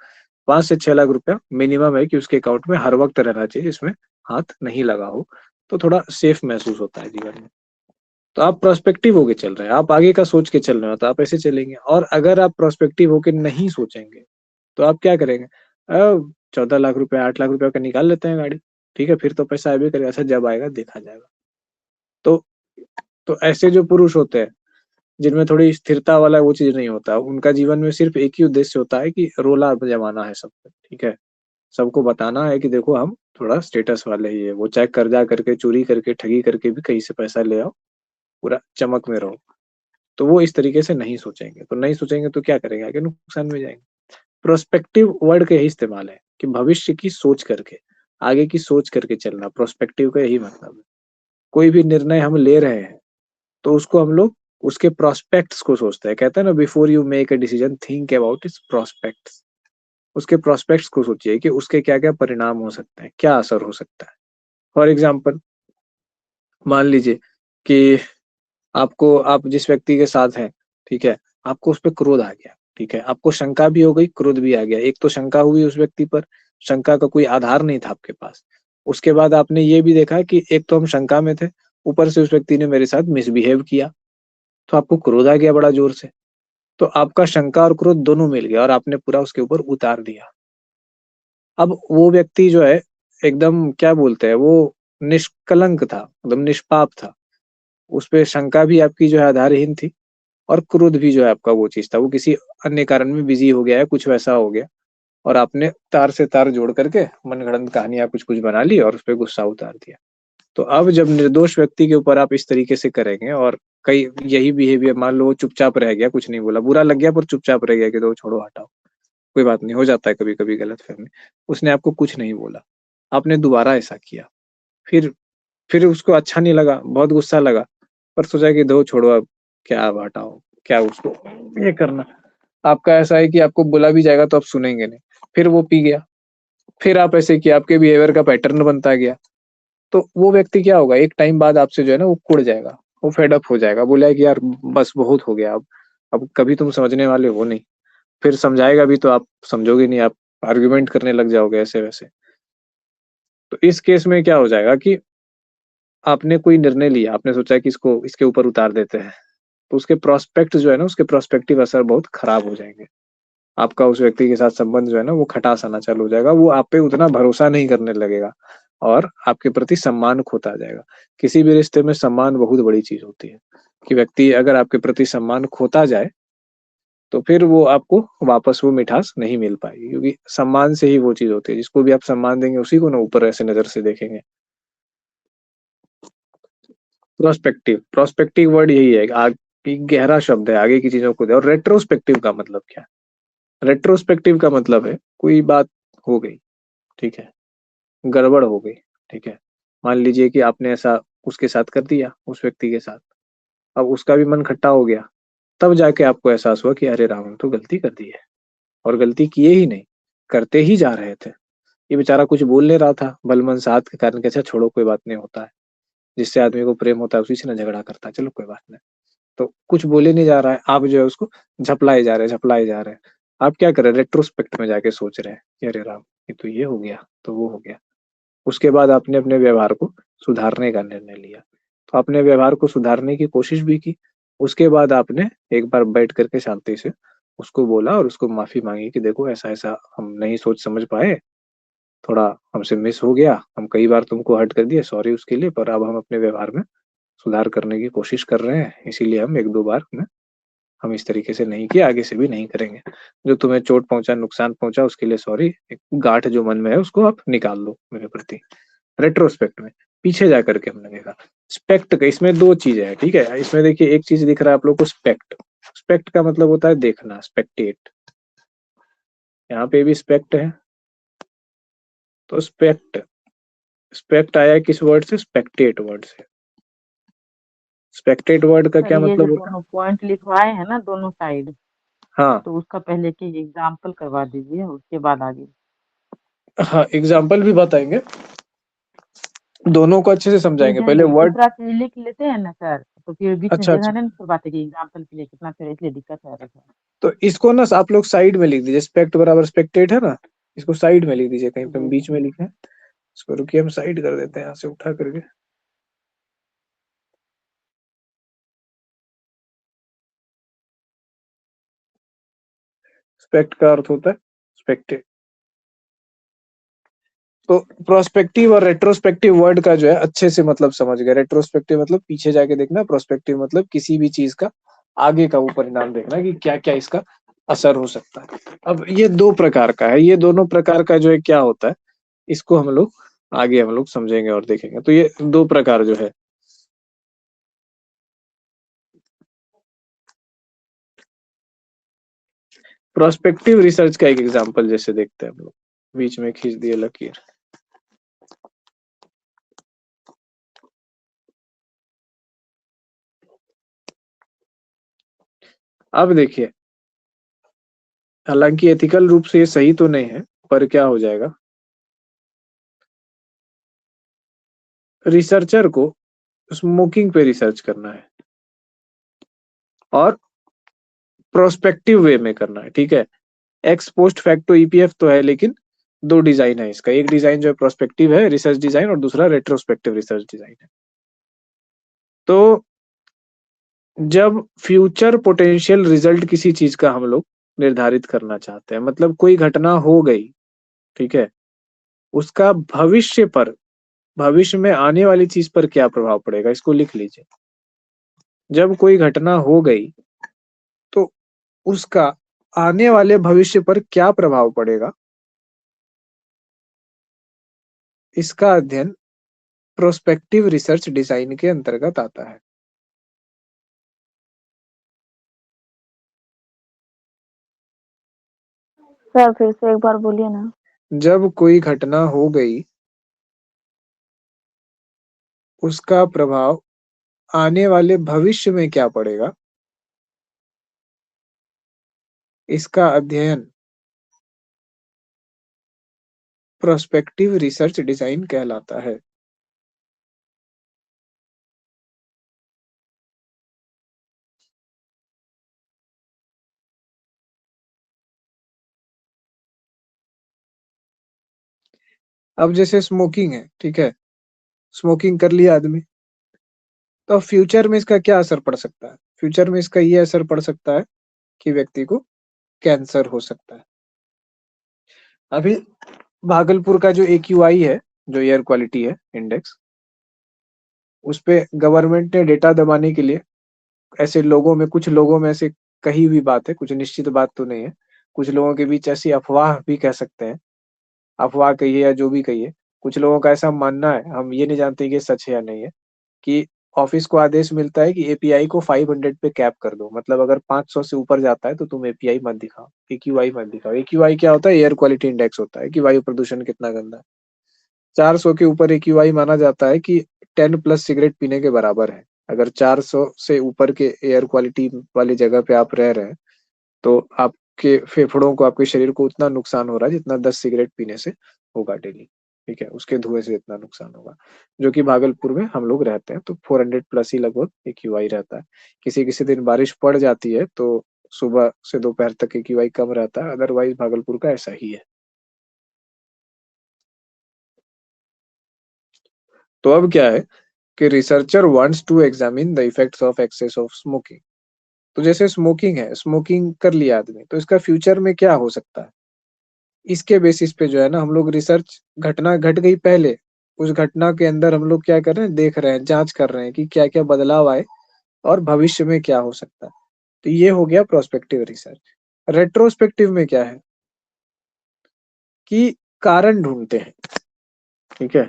5 से 6 लाख रुपया मिनिमम है कि उसके अकाउंट में हर वक्त रहना चाहिए, इसमें हाथ नहीं लगा हो, तो थोड़ा सेफ महसूस होता है जीवन में। तो आप प्रोस्पेक्टिव होके चल रहे हैं, आप आगे का सोच के चल रहे हो तो आप ऐसे चलेंगे। और अगर आप प्रोस्पेक्टिव होके नहीं सोचेंगे तो आप क्या करेंगे? 14 लाख रुपया 8 लाख रुपया का निकाल लेते हैं गाड़ी, ठीक है, फिर तो पैसा आए भी करेगा, अच्छा जब आएगा देखा जाएगा। तो ऐसे जो पुरुष होते हैं जिनमें थोड़ी स्थिरता वाला वो चीज नहीं होता, उनका जीवन में सिर्फ एक ही उद्देश्य होता है कि रोला जमाना है सब पे, ठीक है, सबको बताना है कि देखो हम थोड़ा स्टेटस वाले ही है। वो चाहे कर्जा करके, चोरी करके, ठगी करके भी कहीं से पैसा ले आओ, पूरा चमक में रहो। तो वो इस तरीके से नहीं सोचेंगे, तो नहीं सोचेंगे तो क्या करेंगे? आगे नुकसान में जाएंगे। प्रोस्पेक्टिव वर्ड का यही इस्तेमाल है कि भविष्य की सोच करके, आगे की सोच करके चलना, प्रोस्पेक्टिव का यही मतलब है। कोई भी निर्णय हम ले रहे हैं तो उसको हम लोग उसके प्रोस्पेक्ट्स को सोचते हैं। कहते हैं ना, before you make a decision think about it's prospects. उसके प्रोस्पेक्ट्स को सोचिए कि उसके क्या क्या परिणाम हो सकते हैं, क्या असर हो सकता है। फॉर एग्जाम्पल, मान लीजिए कि आप जिस व्यक्ति के साथ हैं, ठीक है, आपको उस पर क्रोध आ गया, ठीक है, आपको शंका भी हो गई, क्रोध भी आ गया। एक तो शंका हुई उस व्यक्ति पर, शंका का कोई आधार नहीं था आपके पास। उसके बाद आपने ये भी देखा कि एक तो हम शंका में थे, ऊपर से उस व्यक्ति ने मेरे साथ मिसबिहेव किया, तो आपको क्रोध आ गया बड़ा जोर से। तो आपका शंका और क्रोध दोनों मिल गया और आपने पूरा उसके ऊपर उतार दिया। अब वो व्यक्ति जो है एकदम क्या बोलते हैं, वो निष्कलंक था, एकदम निष्पाप था। उस पे शंका भी आपकी जो है आधारहीन थी और क्रोध भी जो है आपका वो चीज था, वो किसी अन्य कारण में बिजी हो गया है, कुछ वैसा हो गया और आपने तार से तार जोड़ करके मनगढ़ंत कहानियां कुछ कुछ बना ली और उस पर गुस्सा उतार दिया। तो अब जब निर्दोष व्यक्ति के ऊपर आप इस तरीके से करेंगे और कई यही बिहेवियर, मान लो वो चुपचाप रह गया, कुछ नहीं बोला, बुरा लग गया पर चुपचाप रह गया कि दो छोड़ो हटाओ, कोई बात नहीं, हो जाता है कभी कभी गलतफहमी, उसने आपको कुछ नहीं बोला, आपने दोबारा ऐसा किया, फिर उसको अच्छा नहीं लगा, बहुत गुस्सा लगा, पर सोचा कि दो छोड़ो अब, क्या अब हटाओ, क्या उसको ये करना। आपका ऐसा है कि आपको बोला भी जाएगा तो आप सुनेंगे नहीं, फिर वो पी गया, फिर आप ऐसे किया, आपके बिहेवियर का पैटर्न बनता गया। तो वो व्यक्ति क्या होगा, एक टाइम बाद आपसे जो है ना वो कुड़ जाएगा, वो फेड अप हो जाएगा, बोला है कि यार बस बहुत हो गया, अब कभी तुम समझने वाले हो नहीं। फिर समझाएगा भी तो आप समझोगे नहीं, आप आर्ग्यूमेंट करने लग जाओगे ऐसे वैसे। तो इस केस में क्या हो जाएगा कि आपने कोई निर्णय लिया, आपने सोचा कि इसको इसके ऊपर उतार देते हैं, तो उसके प्रोस्पेक्ट जो है ना, उसके प्रोस्पेक्टिव असर बहुत खराब हो जाएंगे। आपका उस व्यक्ति के साथ संबंध जो है ना वो खटास आना चालू हो जाएगा, वो आप पे उतना भरोसा नहीं करने लगेगा और आपके प्रति सम्मान खोता जाएगा। किसी भी रिश्ते में सम्मान बहुत बड़ी चीज होती है। कि व्यक्ति अगर आपके प्रति सम्मान खोता जाए तो फिर वो आपको वापस वो मिठास नहीं मिल पाएगी, क्योंकि सम्मान से ही वो चीज होती है। जिसको भी आप सम्मान देंगे उसी को ना ऊपर ऐसे नजर से देखेंगे। प्रोस्पेक्टिव वर्ड यही है, गहरा शब्द है, आगे की चीजों को दे। और रेट्रोस्पेक्टिव का मतलब क्या है? रेट्रोस्पेक्टिव का मतलब है कोई बात हो गई, ठीक है, गड़बड़ हो गई, ठीक है, मान लीजिए कि आपने ऐसा उसके साथ कर दिया, उस व्यक्ति के साथ, अब उसका भी मन खट्टा हो गया, तब जाके आपको एहसास हुआ कि अरे राम, हम तो गलती कर दी है, और गलती किए ही नहीं, करते ही जा रहे थे। ये बेचारा कुछ बोल नहीं रहा था, बलमन साहत के कारण कैसा, छोड़ो कोई बात नहीं, होता है, जिससे आदमी को प्रेम होता है उसी से ना झगड़ा करता है, चलो कोई बात नहीं। तो कुछ बोले नहीं जा रहा है, आप जो है उसको झपलाए जा रहे हैं, झपलाए जा रहे हैं। आप क्या कर रहे हैं? रेट्रोस्पेक्ट में जाके सोच रहे हैं कि अरे राम, ये तो ये हो गया, तो वो हो गया। उसके बाद आपने अपने व्यवहार को सुधारने का निर्णय लिया, तो आपने व्यवहार को सुधारने की कोशिश भी की। उसके बाद आपने एक बार बैठ करके शांति से उसको बोला और उसको माफी मांगी कि देखो ऐसा ऐसा हम नहीं सोच समझ पाए, थोड़ा हमसे मिस हो गया, हम कई बार तुमको हर्ट कर दिए, सॉरी उसके लिए, पर अब हम अपने व्यवहार में सुधार करने की कोशिश कर रहे हैं, इसीलिए हम एक दो बार में हम इस तरीके से नहीं किए, आगे से भी नहीं करेंगे। जो तुम्हें चोट पहुंचा, नुकसान पहुंचा, उसके लिए सॉरी। एक गांठ जो मन में है उसको आप निकाल दो मेरे प्रति। रेट्रोस्पेक्ट में पीछे जा करके हमने देखा। स्पेक्ट का इसमें दो चीजें हैं, ठीक है। इसमें देखिए एक चीज दिख रहा है आप लोग को, स्पेक्ट। स्पेक्ट का मतलब होता है देखना, स्पेक्टेट। यहाँ पे भी स्पेक्ट है, तो स्पेक्ट, स्पेक्ट आया किस वर्ड से? स्पेक्टेट वर्ड से। स्पेक्टेट वर्ड का सर क्या ये जो मतलब होता है? दोनों पॉइंट लिखवाए हैं ना दोनों साइड, हाँ तो उसका पहले के एग्जाम्पल करवा दीजिए, उसके बाद आगे। हाँ, एग्जाम्पल भी बताएंगे, दोनों को अच्छे से समझाएंगे। जैसे पहले वर्ड, दूसरा चीज लिख लेते हैं ना सर, तो फिर बीच में अच्छा जगह अच्छा, नहीं फिर बात है कि एग्जाम्पल के लिए कितना, फिर इसलिए दिक्कत है सर। तो इसको ना आप लोग साइड में लिख दीजिए। स्पेक्ट बराबर स्पेक्टेट है ना, इसको साइड में लिख दीजिए, कहीं पे हम जी बीच में लिखे हैं। इसको रुकिए, हम साइड कर देते हैं यहाँ से उठा करके। स्पेक्ट का अर्थ होता है स्पेक्टेट। तो प्रोस्पेक्टिव और रेट्रोस्पेक्टिव वर्ड का जो है अच्छे से मतलब समझ गए। रेट्रोस्पेक्टिव मतलब पीछे जाके देखना, प्रोस्पेक्टिव मतलब किसी भी चीज का आगे का वो परिणाम देखना कि क्या क्या इसका असर हो सकता है। अब ये दो प्रकार का है, ये दोनों प्रकार का जो है क्या होता है, इसको हम लोग आगे हम लोग समझेंगे और देखेंगे। तो ये दो प्रकार जो है, प्रोस्पेक्टिव रिसर्च का एक एग्जांपल जैसे देखते हैं हम लोग, बीच में खींच दिए लकीर। अब देखिए, हालांकि एथिकल रूप से ये सही तो नहीं है, पर क्या हो जाएगा, रिसर्चर को स्मोकिंग पे रिसर्च करना है और प्रोस्पेक्टिव वे में करना है, ठीक है। एक्स पोस्ट फैक्टो ईपीएफ तो है, लेकिन दो डिजाइन है इसका। एक डिजाइन जो है प्रोस्पेक्टिव है रिसर्च डिजाइन, और दूसरा रेट्रोस्पेक्टिव रिसर्च डिजाइन है। तो जब फ्यूचर पोटेंशियल रिजल्ट किसी चीज का हम लोग निर्धारित करना चाहते हैं, मतलब कोई घटना हो गई, ठीक है, उसका भविष्य पर, भविष्य में आने वाली चीज पर क्या प्रभाव पड़ेगा, इसको लिख लीजिए। जब कोई घटना हो गई तो उसका आने वाले भविष्य पर क्या प्रभाव पड़ेगा, इसका अध्ययन प्रोस्पेक्टिव रिसर्च डिजाइन के अंतर्गत आता है। सर फिर से एक बार बोलिए ना। जब कोई घटना हो गई, उसका प्रभाव आने वाले भविष्य में क्या पड़ेगा, इसका अध्ययन प्रोस्पेक्टिव रिसर्च डिजाइन कहलाता है। अब जैसे स्मोकिंग है, ठीक है, स्मोकिंग कर लिया आदमी, तो फ्यूचर में इसका क्या असर पड़ सकता है? फ्यूचर में इसका ये असर पड़ सकता है कि व्यक्ति को कैंसर हो सकता है। अभी भागलपुर का जो AQI है, जो एयर क्वालिटी है इंडेक्स, उस पे गवर्नमेंट ने डेटा दबाने के लिए ऐसे लोगों में, कुछ लोगों में ऐसे कही हुई बात है, कुछ निश्चित बात तो नहीं है, कुछ लोगों के बीच ऐसी अफवाह भी कह सकते हैं, अफवाह कहिए या जो भी कहिए, कुछ लोगों का ऐसा मानना है, हम ये नहीं जानते कि ये सच है या नहीं है, कि ऑफिस को आदेश मिलता है कि एपीआई को 500 पे कैप कर दो, मतलब अगर 500 से ऊपर जाता है तो तुम एपीआई मत दिखाओ, एक्यूआई मत दिखाओ। एक्यूआई क्या होता है? एयर क्वालिटी इंडेक्स होता है कि वायु प्रदूषण कितना गंदा है। 400 के ऊपर एक्यूआई माना जाता है कि 10 प्लस सिगरेट पीने के बराबर है। अगर 400 से ऊपर के एयर क्वालिटी वाली जगह पे आप रह रहे हैं तो आपके फेफड़ों को, आपके शरीर को उतना नुकसान हो रहा है जितना 10 सिगरेट पीने से होगा डेली। ठीक है, उसके धुएं से इतना नुकसान होगा। जो कि भागलपुर में हम लोग रहते हैं तो 400 प्लस ही लगभग एक्यूआई रहता है। किसी किसी दिन बारिश पड़ जाती है तो सुबह से दोपहर तक एक्यूआई कम रहता है, अदरवाइज भागलपुर का ऐसा ही है। तो अब क्या है कि researcher wants to examine the effects of excess of smoking. तो जैसे स्मोकिंग है, स्मोकिंग कर लिया आदमी, तो इसका फ्यूचर में क्या हो सकता है, इसके बेसिस पे जो है ना हम लोग रिसर्च, घटना घट गई पहले, उस घटना के अंदर हम लोग क्या कर रहे हैं, देख रहे हैं, जांच कर रहे हैं कि क्या क्या बदलाव आए और भविष्य में क्या हो सकता है। तो ये हो गया प्रोस्पेक्टिव रिसर्च। रेट्रोस्पेक्टिव में क्या है कि कारण ढूंढते हैं। ठीक है,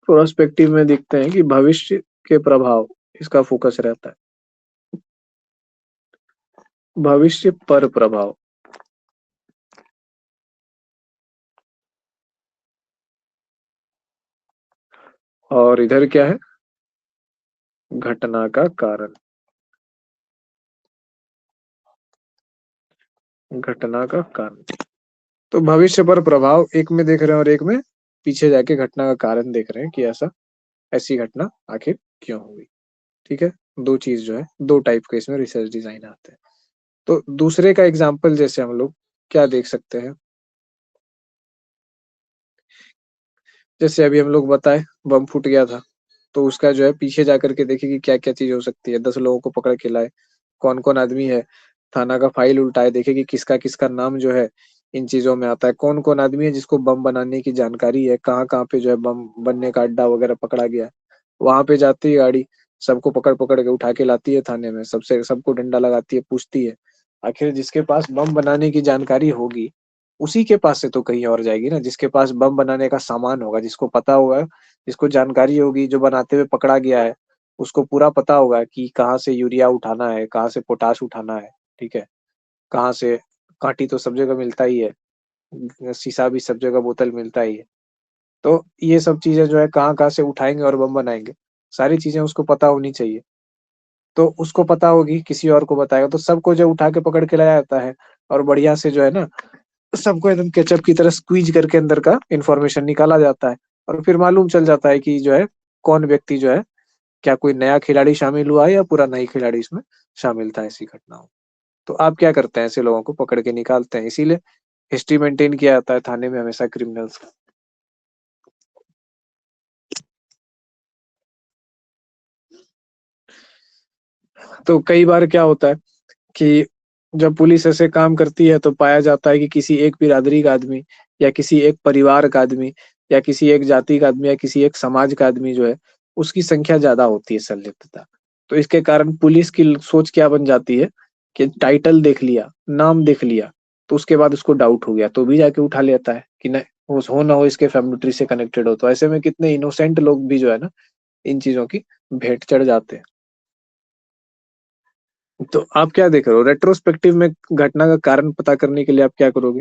प्रोस्पेक्टिव में देखते हैं कि भविष्य के प्रभाव, इसका फोकस रहता है भविष्य पर प्रभाव। और इधर क्या है, घटना का कारण, घटना का कारण। तो भविष्य पर प्रभाव एक में देख रहे हैं और एक में पीछे जाके घटना का कारण देख रहे हैं कि ऐसा, ऐसी घटना आखिर क्यों हुई। ठीक है, दो चीज जो है, दो टाइप के इसमें रिसर्च डिजाइन आते हैं। तो दूसरे का एग्जाम्पल जैसे हम लोग क्या देख सकते हैं, जैसे अभी हम लोग बताए बम फूट गया था, तो उसका जो है पीछे जाकर के देखे कि क्या क्या चीज हो सकती है। 10 लोगों को पकड़ के लाए, कौन कौन आदमी है, थाना का फाइल उल्टाए, देखे कि किसका किसका नाम जो है इन चीजों में आता है, कौन कौन आदमी है जिसको बम बनाने की जानकारी है, कहाँ कहाँ पे जो है बम बनने का अड्डा वगैरह पकड़ा गया है। वहां पे जाती है गाड़ी, सबको पकड़ पकड़ के उठा के लाती है थाने में, सबसे सबको डंडा लगाती है, पूछती है। आखिर जिसके पास बम बनाने की जानकारी होगी उसी के पास से तो कहीं और जाएगी ना, जिसके पास बम बनाने का सामान होगा, जिसको पता होगा, जिसको जानकारी होगी, जो बनाते हुए पकड़ा गया है, उसको पूरा पता होगा कि कहाँ से यूरिया उठाना है, कहाँ से पोटाश उठाना है। ठीक है, कहाँ से, कांटी तो सब जगह मिलता ही है, शीशा भी सब जगह, बोतल मिलता ही है। तो ये सब चीजें जो है कहाँ कहाँ से उठाएंगे और बम बनाएंगे, सारी चीजें उसको पता होनी चाहिए। तो उसको पता होगी, किसी और को बताएगा, तो सबको जो उठा के पकड़ के लाया जाता है और बढ़िया से जो है ना सबको एकदम केचप की तरह स्क्वीज करके अंदर का इंफॉर्मेशन निकाला जाता है। और फिर मालूम चल जाता है कि जो है कौन व्यक्ति जो है, क्या कोई नया खिलाड़ी शामिल हुआ है या पूरा नई खिलाड़ी इसमें शामिल था ऐसी घटनाओं। तो आप क्या करते हैं, ऐसे लोगों को पकड़ के निकालते हैं, इसीलिए हिस्ट्री मेंटेन किया जाता है थाने में हमेशा क्रिमिनल्स का। तो कई बार क्या होता है कि जब पुलिस ऐसे काम करती है तो पाया जाता है कि किसी एक बिरादरी का आदमी या किसी एक परिवार का आदमी या किसी एक जाति का आदमी या किसी एक समाज का आदमी जो है उसकी संख्या ज्यादा होती है संलिप्तता। तो इसके कारण पुलिस की सोच क्या बन जाती है कि टाइटल देख लिया, नाम देख लिया, तो उसके बाद उसको डाउट हो गया तो भी जाके उठा लेता है कि नहीं हो ना हो इसके फैमिली ट्री से कनेक्टेड हो। तो ऐसे में कितने इनोसेंट लोग भी जो है ना इन चीजों की भेंट चढ़ जाते हैं। तो आप क्या देख रहे हो, रेट्रोस्पेक्टिव में घटना का कारण पता करने के लिए आप क्या करोगे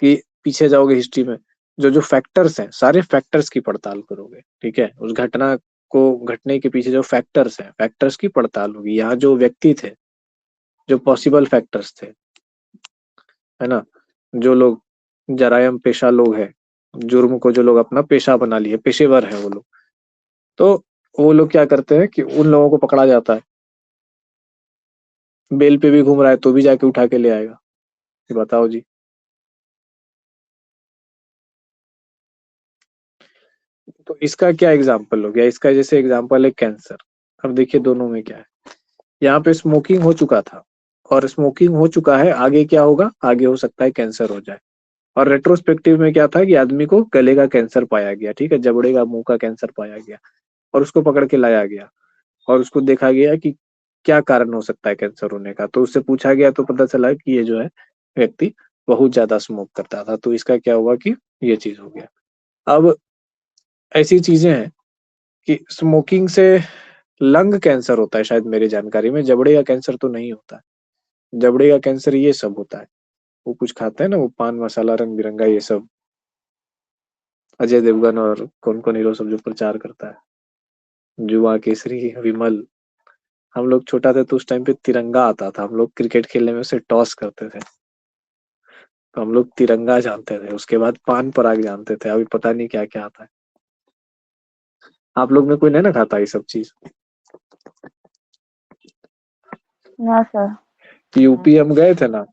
कि पीछे जाओगे हिस्ट्री में, जो जो फैक्टर्स हैं सारे फैक्टर्स की पड़ताल करोगे। ठीक है, उस घटना को घटने के पीछे जो फैक्टर्स हैं, फैक्टर्स की पड़ताल होगी। यहाँ जो व्यक्ति थे, जो पॉसिबल फैक्टर्स थे, है ना, जो लोग जरायम पेशा लोग हैं, जुर्म को जो लोग अपना पेशा बना लिए, पेशेवर है वो लोग, तो वो लोग क्या करते हैं कि उन लोगों को पकड़ा जाता है। बेल पे भी घूम रहा है तो भी जाके उठा के ले आएगा। ये बताओ जी। तो इसका क्या एग्जाम्पल हो गया, इसका जैसे एग्जाम्पल है कैंसर। अब देखिए दोनों में क्या है, यहाँ पे स्मोकिंग हो चुका था और स्मोकिंग हो चुका है, आगे क्या होगा, आगे हो सकता है कैंसर हो जाए। और रेट्रोस्पेक्टिव में क्या था कि आदमी को गले का कैंसर पाया गया, ठीक है, जबड़े का मुंह का कैंसर पाया गया और उसको पकड़ के लाया गया और उसको देखा गया कि क्या कारण हो सकता है कैंसर होने का। तो उससे पूछा गया तो पता चला कि ये जो है व्यक्ति बहुत ज्यादा स्मोक करता था, तो इसका क्या हुआ कि ये चीज हो गया। अब ऐसी चीजें हैं कि स्मोकिंग से लंग कैंसर होता है शायद मेरी जानकारी में, जबड़े का कैंसर तो नहीं होता है। जबड़े का कैंसर ये सब होता है, वो कुछ खाते हैं ना, वो पान मसाला रंग बिरंगा ये सब, अजय देवगन और कौन कौन हीरो सब जो प्रचार करता है, जुआ केसरी विमल। हम लोग छोटा थे तो उस टाइम पे तिरंगा आता था, हम लोग क्रिकेट खेलने में उसे टॉस करते थे, तो हम लोग तिरंगा जानते थे, उसके बाद पान पराग जानते थे, अभी पता नहीं क्या क्या आता है। आप लोग में कोई नहीं ना खाता ये सब चीज? ना सर। यूपी हम गए थे ना,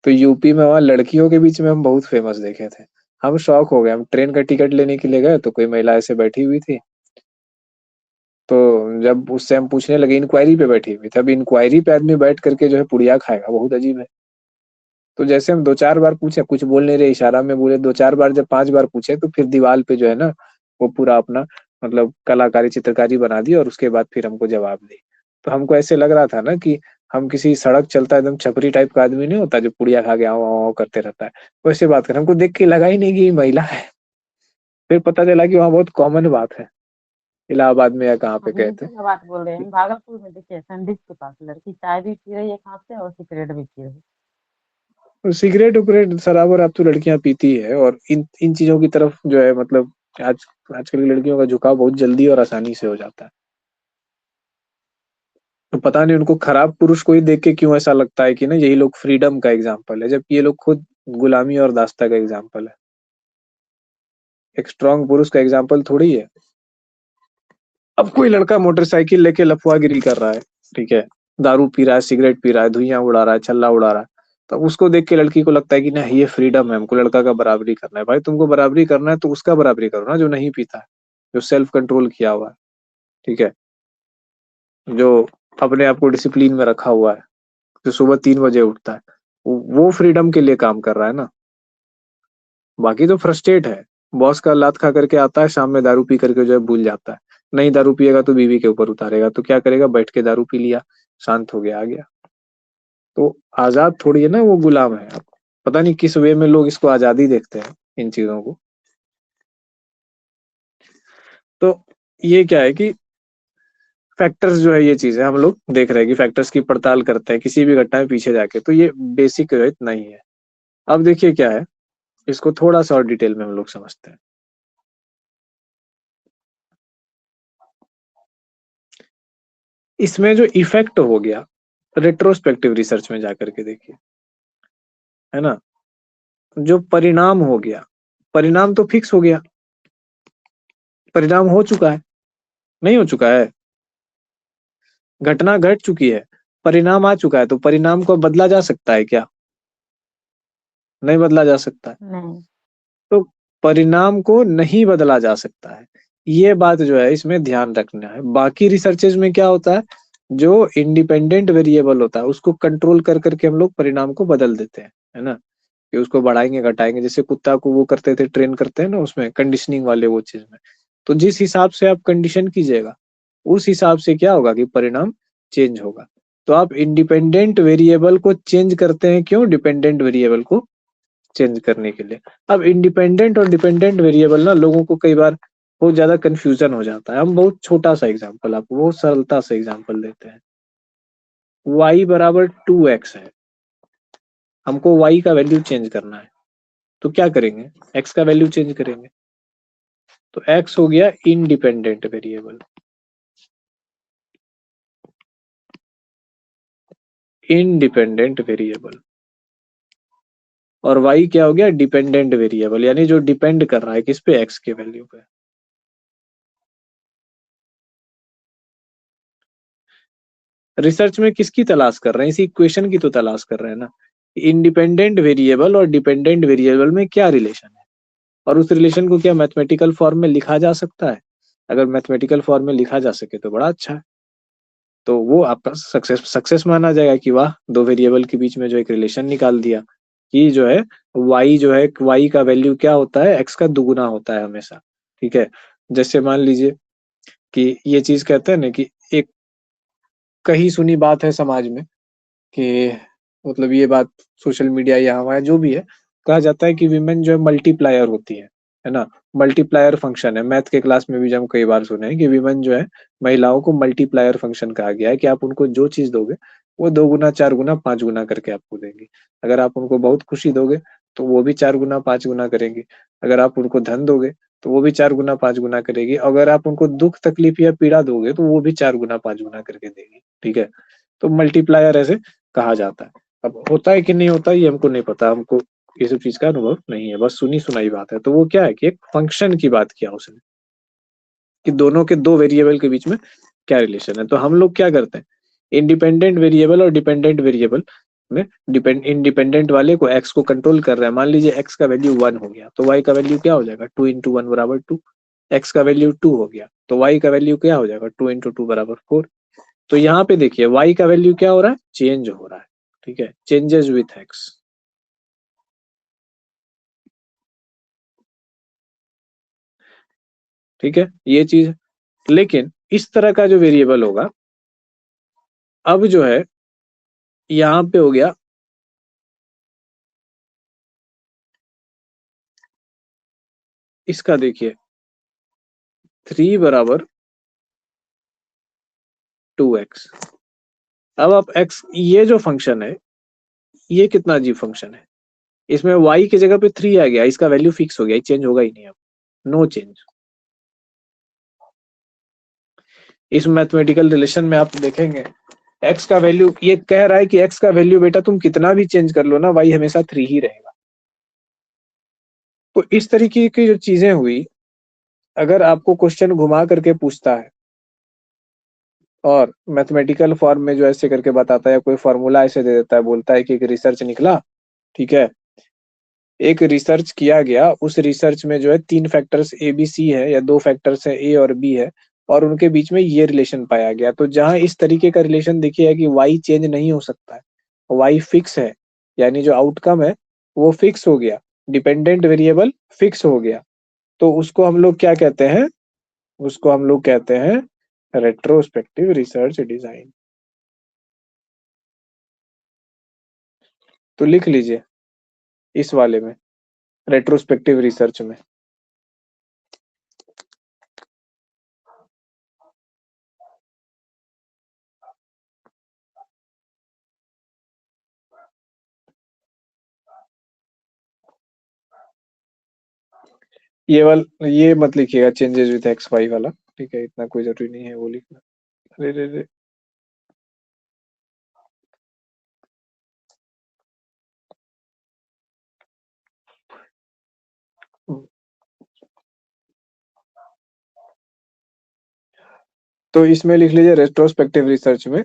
तो यूपी में वहाँ लड़कियों के बीच में हम बहुत फेमस देखे थे। हम शौक हो गए, हम ट्रेन का टिकट लेने के लिए गए तो कोई महिला ऐसे बैठी हुई थी, तो जब उससे हम पूछने लगे, इंक्वायरी पे बैठी हुई थी, अब इंक्वायरी पे आदमी बैठ करके जो है पुड़िया खाएगा, बहुत अजीब है। तो जैसे हम 2-4 बार पूछे, कुछ बोल नहीं रहे, इशारा में बोले 2-4 बार, जब 5 बार पूछे तो फिर दीवार पे जो है ना वो पूरा अपना मतलब कलाकारी चित्रकारी बना दी और उसके बाद फिर हमको जवाब दी। तो हमको ऐसे लग रहा था ना कि हम किसी सड़क चलता एकदम छपरी टाइप का आदमी नहीं होता जो पुड़िया खा के आओ आओ करते रहता है, वैसे बात कर। हमको देख के लगा ही नहीं कि ये महिला है, फिर पता चला कि वहाँ बहुत कॉमन बात है, इलाहाबाद में या कहाँ पे हम गए थे। यूपी का बात बोल रहे हैं, हम भागलपुर में देखिए संदिग्ध के पास लड़की चाय भी पी रही है हाथ से और सिगरेट भी पी रही है। तो सिगरेट उगरेट शराब और अब तो लड़कियां पीती है, और इन इन चीजों की तरफ जो है मतलब आज आजकल की लड़कियों का झुकाव बहुत जल्दी और आसानी से हो जाता है। तो पता नहीं उनको खराब पुरुष को ही देख के क्यों ऐसा लगता है कि ना यही लोग फ्रीडम का एग्जाम्पल है, जबकि ये लोग खुद गुलामी और दास्ता का एग्जाम्पल है। एक स्ट्रांग पुरुष का एग्जाम्पल थोड़ी है। अब कोई लड़का मोटरसाइकिल लेके लफुआगिरी कर रहा है, ठीक है, दारू पी रहा है, सिगरेट पी रहा है, धुइयां उड़ा रहा है, छल्ला उड़ा रहा है, तो उसको देख के लड़की को लगता है कि ना ये फ्रीडम है, हमको लड़का का बराबरी करना है। भाई तुमको बराबरी करना है तो उसका बराबरी करो ना जो नहीं पीता है, जो सेल्फ कंट्रोल किया हुआ है, ठीक है, जो अपने आप को डिसिप्लिन में रखा हुआ है, जो सुबह 3 बजे उठता है, वो फ्रीडम के लिए काम कर रहा है ना। बाकी तो फ्रस्ट्रेट है, बॉस का लात खा करके आता है, शाम में दारू पी करके जो है भूल जाता है। नहीं दारू पिएगा तो बीवी के ऊपर उतारेगा, तो क्या करेगा, बैठ के दारू पी लिया, शांत हो गया, आ गया। तो आजाद थोड़ी है ना, वो गुलाम है। अब पता नहीं किस वे में लोग इसको आजादी देखते हैं इन चीजों को। तो ये क्या है कि फैक्टर्स जो है, ये चीज है, हम लोग देख रहे हैं कि फैक्टर्स की पड़ताल करते हैं किसी भी घटना में पीछे जाके, तो ये बेसिक इतना ही है। अब देखिए क्या है, इसको थोड़ा सा और डिटेल में हम लोग समझते हैं। इसमें जो इफेक्ट हो गया, रेट्रोस्पेक्टिव रिसर्च में जाकर के देखिए, है ना, जो परिणाम हो गया, परिणाम तो फिक्स हो गया, परिणाम हो चुका है, नहीं हो चुका है, घटना घट चुकी है, परिणाम आ चुका है, तो परिणाम को बदला जा सकता है क्या? नहीं बदला जा सकता है। नहीं। तो परिणाम को नहीं बदला जा सकता है, ये बात जो है इसमें ध्यान रखना है। बाकी रिसर्चेज में क्या होता है, जो इंडिपेंडेंट वेरिएबल होता है उसको कंट्रोल कर करके हम लोग परिणाम को बदल देते हैं, है ना, कि उसको बढ़ाएंगे घटाएंगे, जैसे कुत्ता को वो करते थे, ट्रेन करते हैं ना उसमें कंडीशनिंग वाले वो चीज में। तो जिस हिसाब से आप कंडीशन कीजिएगा उस हिसाब से क्या होगा कि परिणाम चेंज होगा। तो आप इंडिपेंडेंट वेरिएबल को चेंज करते हैं, क्यों? डिपेंडेंट वेरिएबल को चेंज करने के लिए। अब इंडिपेंडेंट और डिपेंडेंट वेरिएबल ना लोगों को कई बार बहुत ज्यादा कंफ्यूजन हो जाता है। हम बहुत छोटा सा एग्जांपल, आपको बहुत सरलता से एग्जांपल देते हैं। y बराबर 2x है, हमको y का वैल्यू चेंज करना है, तो क्या करेंगे, x का वैल्यू चेंज करेंगे। तो x हो गया इंडिपेंडेंट वेरिएबल, इंडिपेंडेंट वेरिएबल, और y क्या हो गया, डिपेंडेंट वेरिएबल, यानी जो डिपेंड कर रहा है किस पे, x के वैल्यू पे। रिसर्च में किसकी तलाश कर रहे हैं, इसी इक्वेशन की तो तलाश कर रहे हैं ना। इंडिपेंडेंट वेरिएबल और डिपेंडेंट वेरिएबल में क्या रिलेशन है, और उस रिलेशन को क्या मैथमेटिकल फॉर्म में लिखा जा सकता है? अगर मैथमेटिकल फॉर्म में लिखा जा सके तो बड़ा अच्छा है, तो वो आपका सक्सेस माना जाएगा कि वाह, दो वेरिएबल के बीच में जो एक रिलेशन निकाल दिया। कि जो है y जो है y का वैल्यू क्या होता है, x का दुगुना होता है हमेशा। ठीक है, जैसे मान लीजिए कि ये चीज कहते हैं ना कि एक कही सुनी बात है समाज में कि मतलब ये बात सोशल मीडिया या हमारा जो भी है, कहा जाता है कि विमेन जो है मल्टीप्लायर होती है ना। मल्टीप्लायर फंक्शन है, मैथ के क्लास में भी जब हम कई बार सुने हैं कि विमेन जो है, महिलाओं को मल्टीप्लायर फंक्शन कहा गया है कि आप उनको जो चीज दोगे वो 2 गुना 4 गुना 5 गुना करके आपको देंगी। अगर आप उनको बहुत खुशी दोगे तो वो भी 4 गुना 5 गुना करेंगी। अगर आप उनको धन दोगे तो वो भी 4 गुना 5 गुना करेगी। अगर आप उनको दुख तकलीफ या पीड़ा दोगे तो वो भी 4 गुना 5 गुना करके देगी। ठीक है, तो मल्टीप्लायर ऐसे कहा जाता है। अब होता है कि नहीं होता ये हमको नहीं पता, हमको ये सब चीज का अनुभव नहीं है, बस सुनी सुनाई बात है। तो वो क्या है कि एक फंक्शन की बात किया उसने कि दोनों के दो वेरिएबल के बीच में क्या रिलेशन है। तो हम लोग क्या करते हैं, इंडिपेंडेंट वेरिएबल और डिपेंडेंट वेरिएबल में इंडिपेंडेंट वाले को एक्स को कंट्रोल कर रहा है। मान लीजिए एक्स का वैल्यू 1 हो गया तो वाई का वैल्यू क्या हो जाएगा, 2 × 1 बराबर 2। एक्स का वैल्यू 2 हो गया तो वाई का वैल्यू क्या हो जाएगा, 2 × 2 बराबर 4। तो यहाँ पे देखिए y का वैल्यू क्या हो रहा है, चेंज हो रहा है। ठीक है, चेंजेस विथ x। ठीक है, ये चीज है। लेकिन इस तरह का जो वेरिएबल होगा, अब जो है यहाँ पे हो गया इसका, देखिए 3 बराबर 2x। अब आप x, ये जो फंक्शन है ये कितना अजीब फंक्शन है, इसमें y की जगह पे 3 आ गया, इसका वैल्यू फिक्स हो गया, चेंज होगा ही नहीं। अब नो चेंज। इस मैथमेटिकल रिलेशन में आप देखेंगे x का वैल्यू, ये कह रहा है कि x का वैल्यू बेटा तुम कितना भी चेंज कर लो ना, y हमेशा 3 ही रहेगा। तो इस तरीके की जो चीजें हुई, अगर आपको क्वेश्चन घुमा करके पूछता है और मैथमेटिकल फॉर्म में जो ऐसे करके बताता है या कोई फॉर्मूला ऐसे दे देता है, बोलता है कि एक रिसर्च निकला। ठीक है, एक रिसर्च किया गया, उस रिसर्च में जो है 3 फैक्टर्स ए बी सी है या 2 फैक्टर्स है ए और बी है और उनके बीच में ये रिलेशन पाया गया। तो जहां इस तरीके का रिलेशन देखिए है कि y चेंज नहीं हो सकता है, y फिक्स है, यानी जो आउटकम है वो फिक्स हो गया, डिपेंडेंट वेरिएबल फिक्स हो गया। तो उसको हम लोग क्या कहते हैं, उसको हम लोग कहते हैं रेट्रोस्पेक्टिव रिसर्च डिजाइन। तो लिख लीजिए इस वाले में, रेट्रोस्पेक्टिव रिसर्च में। ये मत लिखिएगा चेंजेस विथ एक्स वाई वाला। ठीक है, इतना कोई जरूरी नहीं है वो लिखना। अरे रे रे, तो इसमें लिख लीजिए रेट्रोस्पेक्टिव रिसर्च में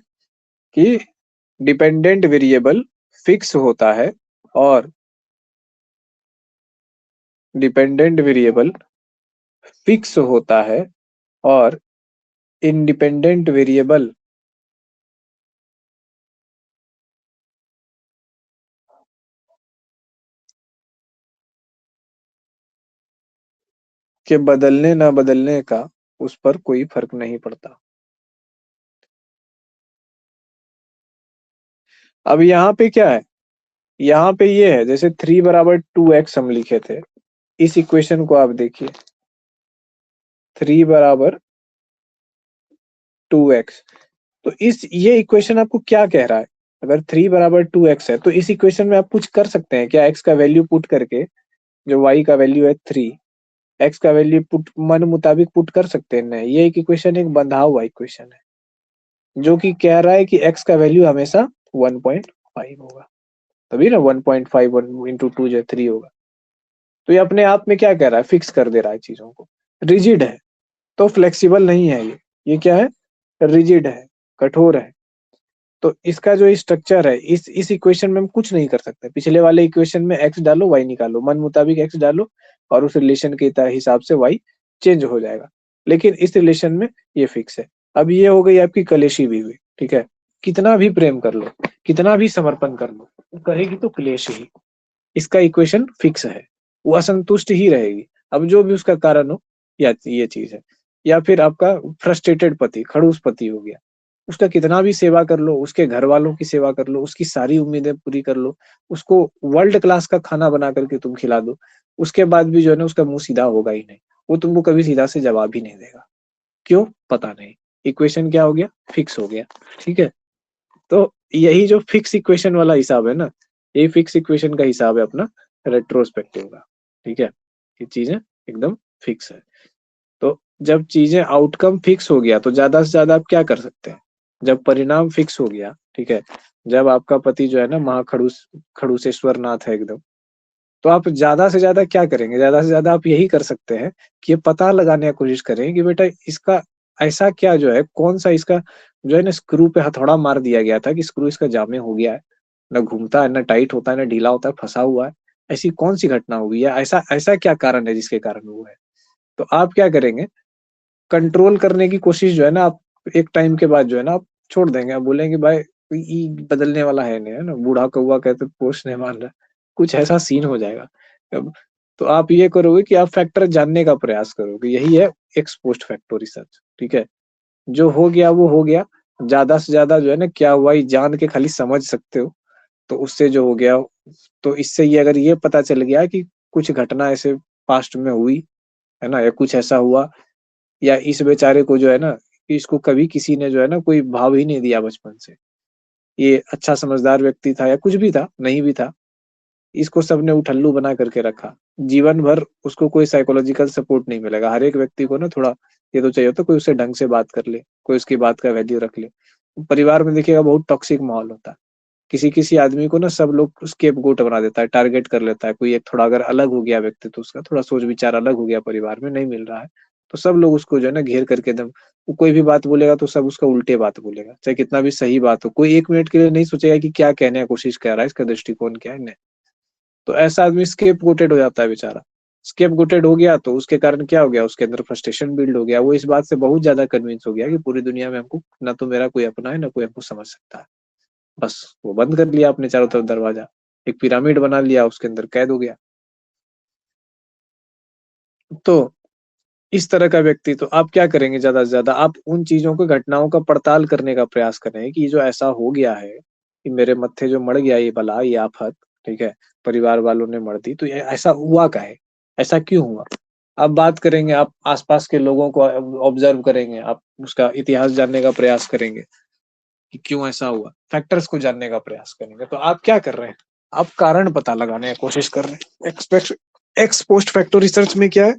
कि डिपेंडेंट वेरिएबल फिक्स होता है और डिपेंडेंट वेरिएबल फिक्स होता है और इंडिपेंडेंट वेरिएबल के बदलने ना बदलने का उस पर कोई फर्क नहीं पड़ता। अब यहाँ पे क्या है, यहाँ पे ये है जैसे 3 बराबर 2x हम लिखे थे, इस इक्वेशन को आप देखिए 3 बराबर 2x। तो इस ये इक्वेशन आपको क्या कह रहा है, अगर 3 बराबर 2x है तो इस इक्वेशन में आप कुछ कर सकते हैं क्या, x का वैल्यू पुट करके, जो y का वैल्यू है 3, x का वैल्यू पुट मन मुताबिक पुट कर सकते हैं। नहीं, ये एक इक्वेशन एक बंधा हुआ इक्वेशन है जो कि कह रहा है कि x का वैल्यू हमेशा 1.5 होगा, तभी ना 1.5 इंटू 2 जो 3 होगा। तो ये अपने आप में क्या कह रहा है, फिक्स कर दे रहा है चीजों को, रिजिड है। तो फ्लेक्सिबल नहीं है ये क्या है, रिजिड है, कठोर है। तो इसका जो स्ट्रक्चर है, इस इक्वेशन में हम कुछ नहीं कर सकते। पिछले वाले इक्वेशन में x डालो y निकालो, मन मुताबिक x डालो और उस रिलेशन के हिसाब से y चेंज हो जाएगा। लेकिन इस रिलेशन में ये फिक्स है। अब ये हो गई आपकी कलेशी बीवी। ठीक है, कितना भी प्रेम कर लो, कितना भी समर्पण कर लो, करेगी तो क्लेश ही। इसका इक्वेशन फिक्स है, वो असंतुष्ट ही रहेगी। अब जो भी उसका कारण हो, या ये चीज है। या फिर आपका फ्रस्ट्रेटेड पति, खड़ूस पति हो गया, उसका कितना भी सेवा कर लो, उसके घर वालों की सेवा कर लो, उसकी सारी उम्मीदें पूरी कर लो, उसको वर्ल्ड क्लास का खाना बना करके तुम खिला दो, उसके बाद भी जो है ना उसका मुंह सीधा होगा ही नहीं, वो तुमको कभी सीधा से जवाब ही नहीं देगा। क्यों? पता नहीं। इक्वेशन क्या हो गया? फिक्स हो गया। ठीक है, तो यही जो फिक्स इक्वेशन वाला हिसाब है ना, ये फिक्स इक्वेशन का हिसाब है अपना रेट्रोस्पेक्टिव का। ठीक है, ये चीजें एकदम फिक्स है। तो जब चीजें आउटकम फिक्स हो गया तो ज्यादा से ज्यादा आप क्या कर सकते हैं? जब परिणाम फिक्स हो गया, ठीक है, जब आपका पति जो है ना महाखड़ूस खड़ूसेश्वर नाथ है एकदम, तो आप ज्यादा से ज्यादा क्या करेंगे? ज्यादा से ज्यादा आप यही कर सकते हैं कि ये पता लगाने की कोशिश करें कि बेटा इसका ऐसा क्या जो है, कौन सा इसका जो है ना स्क्रू पे हथौड़ा मार दिया गया था कि स्क्रू इसका जामे हो गया है, ना घूमता है, ना टाइट होता है, ना ढीला होता है, फंसा हुआ है। ऐसी कौन सी घटना हुई है? ऐसा ऐसा क्या कारण है जिसके कारण हुआ है? तो आप क्या करेंगे? कंट्रोल करने की कोशिश जो है ना, आप एक टाइम के बाद जो है ना आप छोड़ देंगे। आप बोलेंगे भाई ये बदलने वाला है नहीं, है ना, बूढ़ा कौवा कहते पोष नहीं मान रहा, कुछ ऐसा सीन हो जाएगा। अब तो आप ये करोगे कि आप फैक्टर जानने का प्रयास करोगे, यही है एक्स पोस्ट फैक्टो रिसर्च। ठीक है, जो हो गया वो हो गया, ज्यादा से ज्यादा जो है ना क्या हुआ ये जान के खाली समझ सकते हो, तो उससे जो हो गया, तो इससे ये अगर ये पता चल गया कि कुछ घटना ऐसे पास्ट में हुई है ना, या कुछ ऐसा हुआ, या इस बेचारे को जो है ना, कि इसको कभी किसी ने जो है ना कोई भाव ही नहीं दिया बचपन से, ये अच्छा समझदार व्यक्ति था या कुछ भी था, नहीं भी था, इसको सबने उठल्लू बना करके रखा, जीवन भर उसको कोई साइकोलॉजिकल सपोर्ट नहीं मिलेगा। हर एक व्यक्ति को ना थोड़ा ये तो चाहिए होता, कोई उससे ढंग से बात कर ले, कोई उसकी बात का वैल्यू रख ले। परिवार में देखिएगा बहुत टॉक्सिक माहौल होता है, किसी किसी आदमी को ना सब लोग स्केपगोट बना देता है, टारगेट कर लेता है। कोई एक थोड़ा अगर अलग हो गया व्यक्ति, तो उसका थोड़ा सोच विचार अलग हो गया, परिवार में नहीं मिल रहा है, तो सब लोग उसको जो है ना घेर करके एकदम, वो कोई भी बात बोलेगा तो सब उसका उल्टे बात बोलेगा, चाहे कितना भी सही बात हो। कोई एक मिनट के लिए नहीं सोचेगा कि क्या कहने की कोशिश कर रहा है, इसका दृष्टिकोण क्या है। नहीं, तो ऐसा आदमी स्केपगोटेड हो जाता है बेचारा। स्केपगोटेड हो गया तो उसके कारण क्या हो गया, उसके अंदर फ्रस्ट्रेशन बिल्ड हो गया, वो इस बात से बहुत ज्यादा कन्विंस हो गया कि पूरी दुनिया में हमको ना तो मेरा कोई अपना है, ना कोई हमको समझ सकता है। बस वो बंद कर लिया अपने चारों तरफ दरवाजा, एक पिरामिड बना लिया, उसके अंदर कैद हो गया। तो इस तरह का व्यक्ति, तो आप क्या करेंगे? ज्यादा से ज्यादा आप उन चीजों को, घटनाओं का पड़ताल करने का प्रयास करें कि जो ऐसा हो गया है, कि मेरे मत्थे जो मड़ गया ये बला, ये आफत, ठीक है, परिवार वालों ने मर दी, तो ये ऐसा हुआ क्या है, ऐसा क्यों हुआ? आप बात करेंगे, आप आसपास के लोगों को ऑब्जर्व करेंगे, आप उसका इतिहास जानने का प्रयास करेंगे कि क्यों ऐसा हुआ, फैक्टर्स को जानने का प्रयास करेंगे। तो आप क्या कर रहे हैं? आप कारण पता लगाने की कोशिश कर रहे हैं। एक्स पोस्ट फैक्टो रिसर्च में क्या है?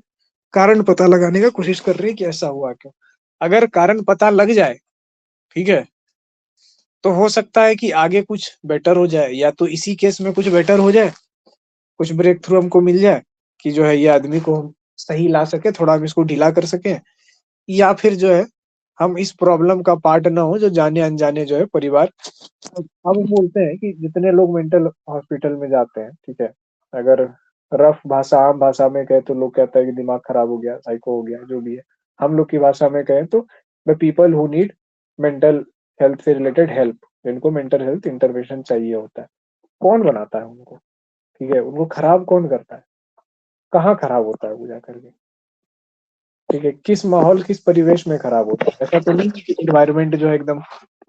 कारण पता लगाने का कोशिश कर रहे हैं कि ऐसा हुआ क्यों। अगर कारण पता लग जाए, ठीक है, तो हो सकता है कि आगे कुछ बेटर हो जाए, या तो इसी केस में कुछ बेटर हो जाए, कुछ ब्रेक थ्रू हमको मिल जाए कि जो है ये आदमी को हम सही ला सके, थोड़ा हम इसको ढीला कर सके, या फिर जो है हम इस प्रॉब्लम का पार्ट ना हो, जो जाने अनजाने जो है परिवार। हम बोलते हैं कि जितने लोग मेंटल हॉस्पिटल में जाते हैं, ठीक है, अगर रफ भाषा, आम भाषा में कहे तो लोग कहते हैं कि दिमाग खराब हो गया, साइको हो गया, जो भी है। हम लोग की भाषा में कहें तो the people who need mental health से रिलेटेड हेल्प, जिनको मेंटल हेल्थ इंटरवेंशन चाहिए होता है। कौन बनाता है उनको? ठीक है, उनको खराब कौन करता है? कहाँ खराब होता है वो जाकर के? ठीक है, किस माहौल, किस परिवेश में खराब होता है? ऐसा तो नहीं कि इन्वायरमेंट जो है एकदम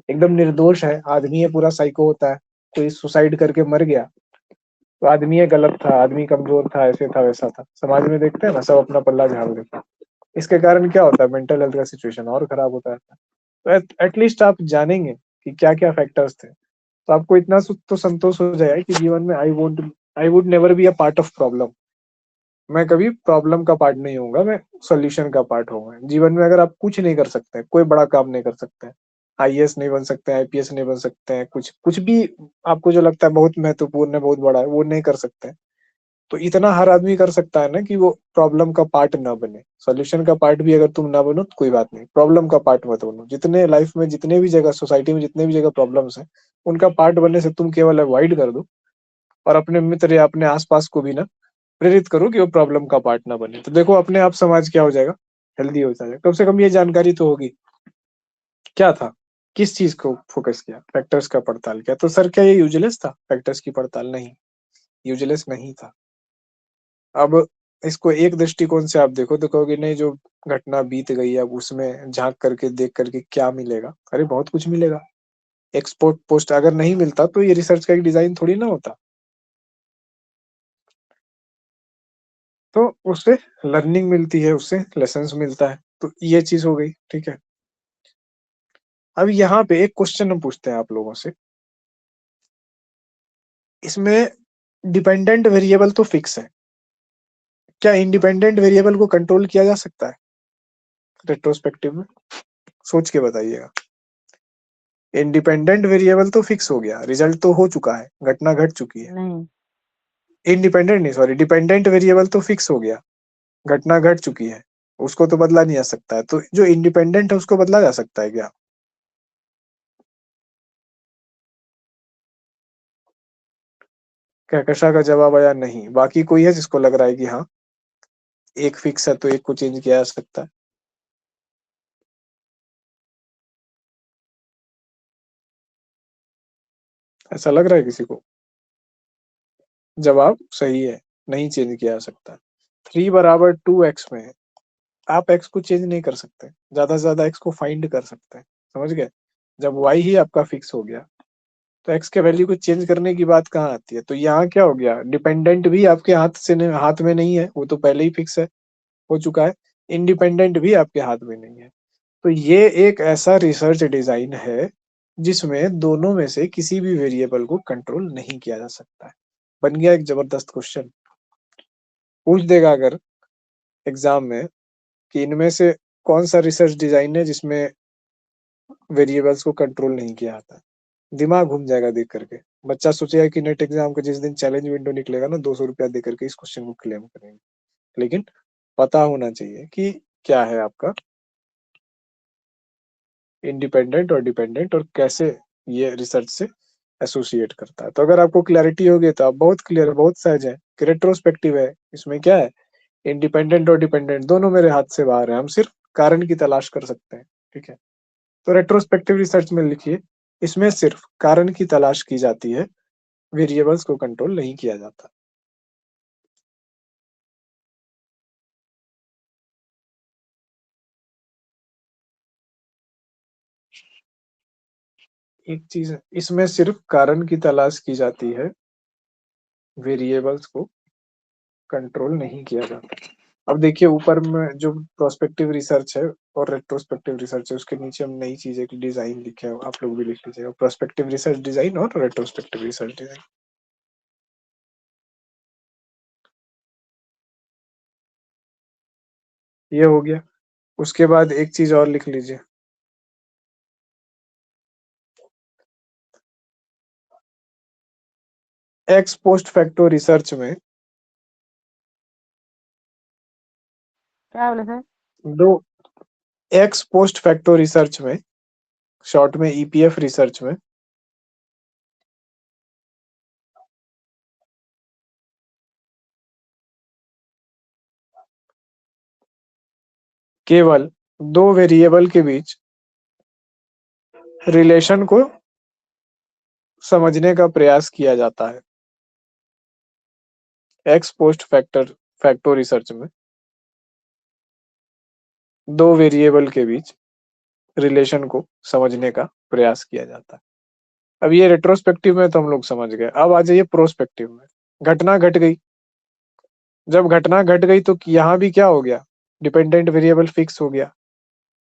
एकदम निर्दोष है, आदमी है पूरा साइको होता है, कोई सुसाइड करके मर गया तो आदमी ये गलत था, आदमी कमजोर था, ऐसे था वैसा था। समाज में देखते हैं ना, सब अपना पल्ला झाड़ देता है। इसके कारण क्या होता है? मेंटल हेल्थ का सिचुएशन और खराब होता है। तो एटलीस्ट आप जानेंगे कि क्या क्या फैक्टर्स थे, तो आपको इतना तो संतोष हो जाएगा कि जीवन में I would never be a part of problem. मैं कभी प्रॉब्लम का पार्ट नहीं होऊंगा, मैं सॉल्यूशन का पार्ट होऊंगा। जीवन में अगर आप कुछ नहीं कर सकते, कोई बड़ा काम नहीं कर सकते, आईएएस नहीं बन सकते हैं, आईपीएस नहीं बन सकते हैं, कुछ कुछ भी आपको जो लगता है बहुत महत्वपूर्ण है, बहुत बड़ा है, वो नहीं कर सकते हैं, तो इतना हर आदमी कर सकता है ना कि वो प्रॉब्लम का पार्ट ना बने। सॉल्यूशन का पार्ट भी अगर तुम ना बनो तो कोई बात नहीं, प्रॉब्लम का पार्ट मत बनो। जितने लाइफ में, जितने भी जगह सोसाइटी में, जितने भी जगह प्रॉब्लम्स हैं, उनका पार्ट बनने से तुम केवल अवॉइड कर दो, और अपने मित्र या अपने आसपास को भी ना प्रेरित करो कि वो प्रॉब्लम का पार्ट ना बने। तो देखो अपने आप समाज क्या हो जाएगा, हेल्दी हो जाएगा। कम से कम ये जानकारी तो होगी क्या था, किस चीज को फोकस किया, फैक्टर्स का पड़ताल किया। तो सर क्या ये यूजलेस था फैक्टर्स की पड़ताल? नहीं, यूजलेस नहीं था। अब इसको एक दृष्टिकोण से आप देखो तो कहोगे नहीं, जो घटना बीत गई अब उसमें झांक करके देख करके क्या मिलेगा? अरे बहुत कुछ मिलेगा। एक्सपोर्ट पोस्ट अगर नहीं मिलता तो ये रिसर्च का एक डिजाइन थोड़ी ना होता। तो उससे लर्निंग मिलती है, उससे लेसन्स मिलता है, तो ये चीज हो गई। ठीक है, अब यहाँ पे एक क्वेश्चन हम पूछते हैं आप लोगों से। इसमें डिपेंडेंट वेरिएबल तो फिक्स है, क्या इंडिपेंडेंट वेरिएबल को कंट्रोल किया जा सकता है रेट्रोस्पेक्टिव में? सोच के बताइएगा। इंडिपेंडेंट वेरिएबल तो फिक्स हो गया, रिजल्ट तो हो चुका है, घटना घट चुकी है। नहीं, इंडिपेंडेंट नहीं, सॉरी, डिपेंडेंट वेरिएबल तो फिक्स हो गया, घटना घट चुकी है, उसको तो बदला नहीं जा सकता है। तो जो इंडिपेंडेंट है उसको बदला जा सकता है क्या? कहकशा का जवाब आया नहीं। बाकी कोई है जिसको लग रहा है कि हाँ एक फिक्स है तो एक को चेंज किया जा सकता है? ऐसा लग रहा है किसी को? जवाब सही है, नहीं चेंज किया जा सकता। 3 बराबर 2x में आप x को चेंज नहीं कर सकते, ज्यादा से ज्यादा x को फाइंड कर सकते हैं। समझ गए? जब y ही आपका फिक्स हो गया तो x के वैल्यू को चेंज करने की बात कहाँ आती है? तो यहाँ क्या हो गया, डिपेंडेंट भी आपके हाथ में नहीं है, वो तो पहले ही फिक्स है, हो चुका है। इंडिपेंडेंट भी आपके हाथ में नहीं है। तो ये एक ऐसा रिसर्च डिजाइन है जिसमें दोनों में से किसी भी वेरिएबल को कंट्रोल नहीं किया जा सकता है। बन गया एक जबरदस्त क्वेश्चन। पूछ देगा अगर एग्जाम में कि इनमें से कौन सा रिसर्च डिजाइन है जिसमें वेरिएबल्स को कंट्रोल नहीं किया जाता है, दिमाग घूम जाएगा देख करके। बच्चा सोचेगा कि नेट एग्जाम के जिस दिन चैलेंज विंडो निकलेगा ना, 200 रुपया दे करके इस क्वेश्चन को क्लेम करेंगे। लेकिन पता होना चाहिए कि क्या है आपका इंडिपेंडेंट और डिपेंडेंट और कैसे ये रिसर्च से एसोसिएट करता है। तो अगर आपको क्लैरिटी होगी तो आप बहुत क्लियर, बहुत सहज है कि रेट्रोस्पेक्टिव है, इसमें क्या है, इंडिपेंडेंट और डिपेंडेंट दोनों मेरे हाथ से बाहर है, हम सिर्फ कारण की तलाश कर सकते हैं। ठीक है, तो रेट्रोस्पेक्टिव रिसर्च में लिखिए, इसमें सिर्फ कारण की तलाश की जाती है, वेरिएबल्स को कंट्रोल नहीं किया जाता। एक चीज है, इसमें सिर्फ कारण की तलाश की जाती है, वेरिएबल्स को कंट्रोल नहीं किया जाता। अब देखिए ऊपर में जो प्रोस्पेक्टिव रिसर्च है और रेट्रोस्पेक्टिव रिसर्च है, उसके नीचे हम नई चीज एक डिजाइन लिखे हैं, आप लोग भी लिख लीजिएगा, प्रोस्पेक्टिव रिसर्च डिजाइन और रेट्रोस्पेक्टिव रिसर्च डिजाइन। ये हो गया। उसके बाद एक चीज और लिख लीजिए, एक्स पोस्ट फैक्टो रिसर्च में क्या बोले सर? दो, एक्स पोस्ट फैक्टो रिसर्च में, शॉर्ट में ईपीएफ रिसर्च में, केवल दो वेरिएबल के बीच रिलेशन को समझने का प्रयास किया जाता है। एक्स पोस्ट फैक्टो रिसर्च में दो वेरिएबल के बीच रिलेशन को समझने का प्रयास किया जाता है। अब ये रेट्रोस्पेक्टिव में तो हम लोग समझ गए, अब आ जाइए प्रोस्पेक्टिव में। घटना घट गई, जब घटना घट गई तो यहाँ भी क्या हो गया, डिपेंडेंट वेरिएबल फिक्स हो गया।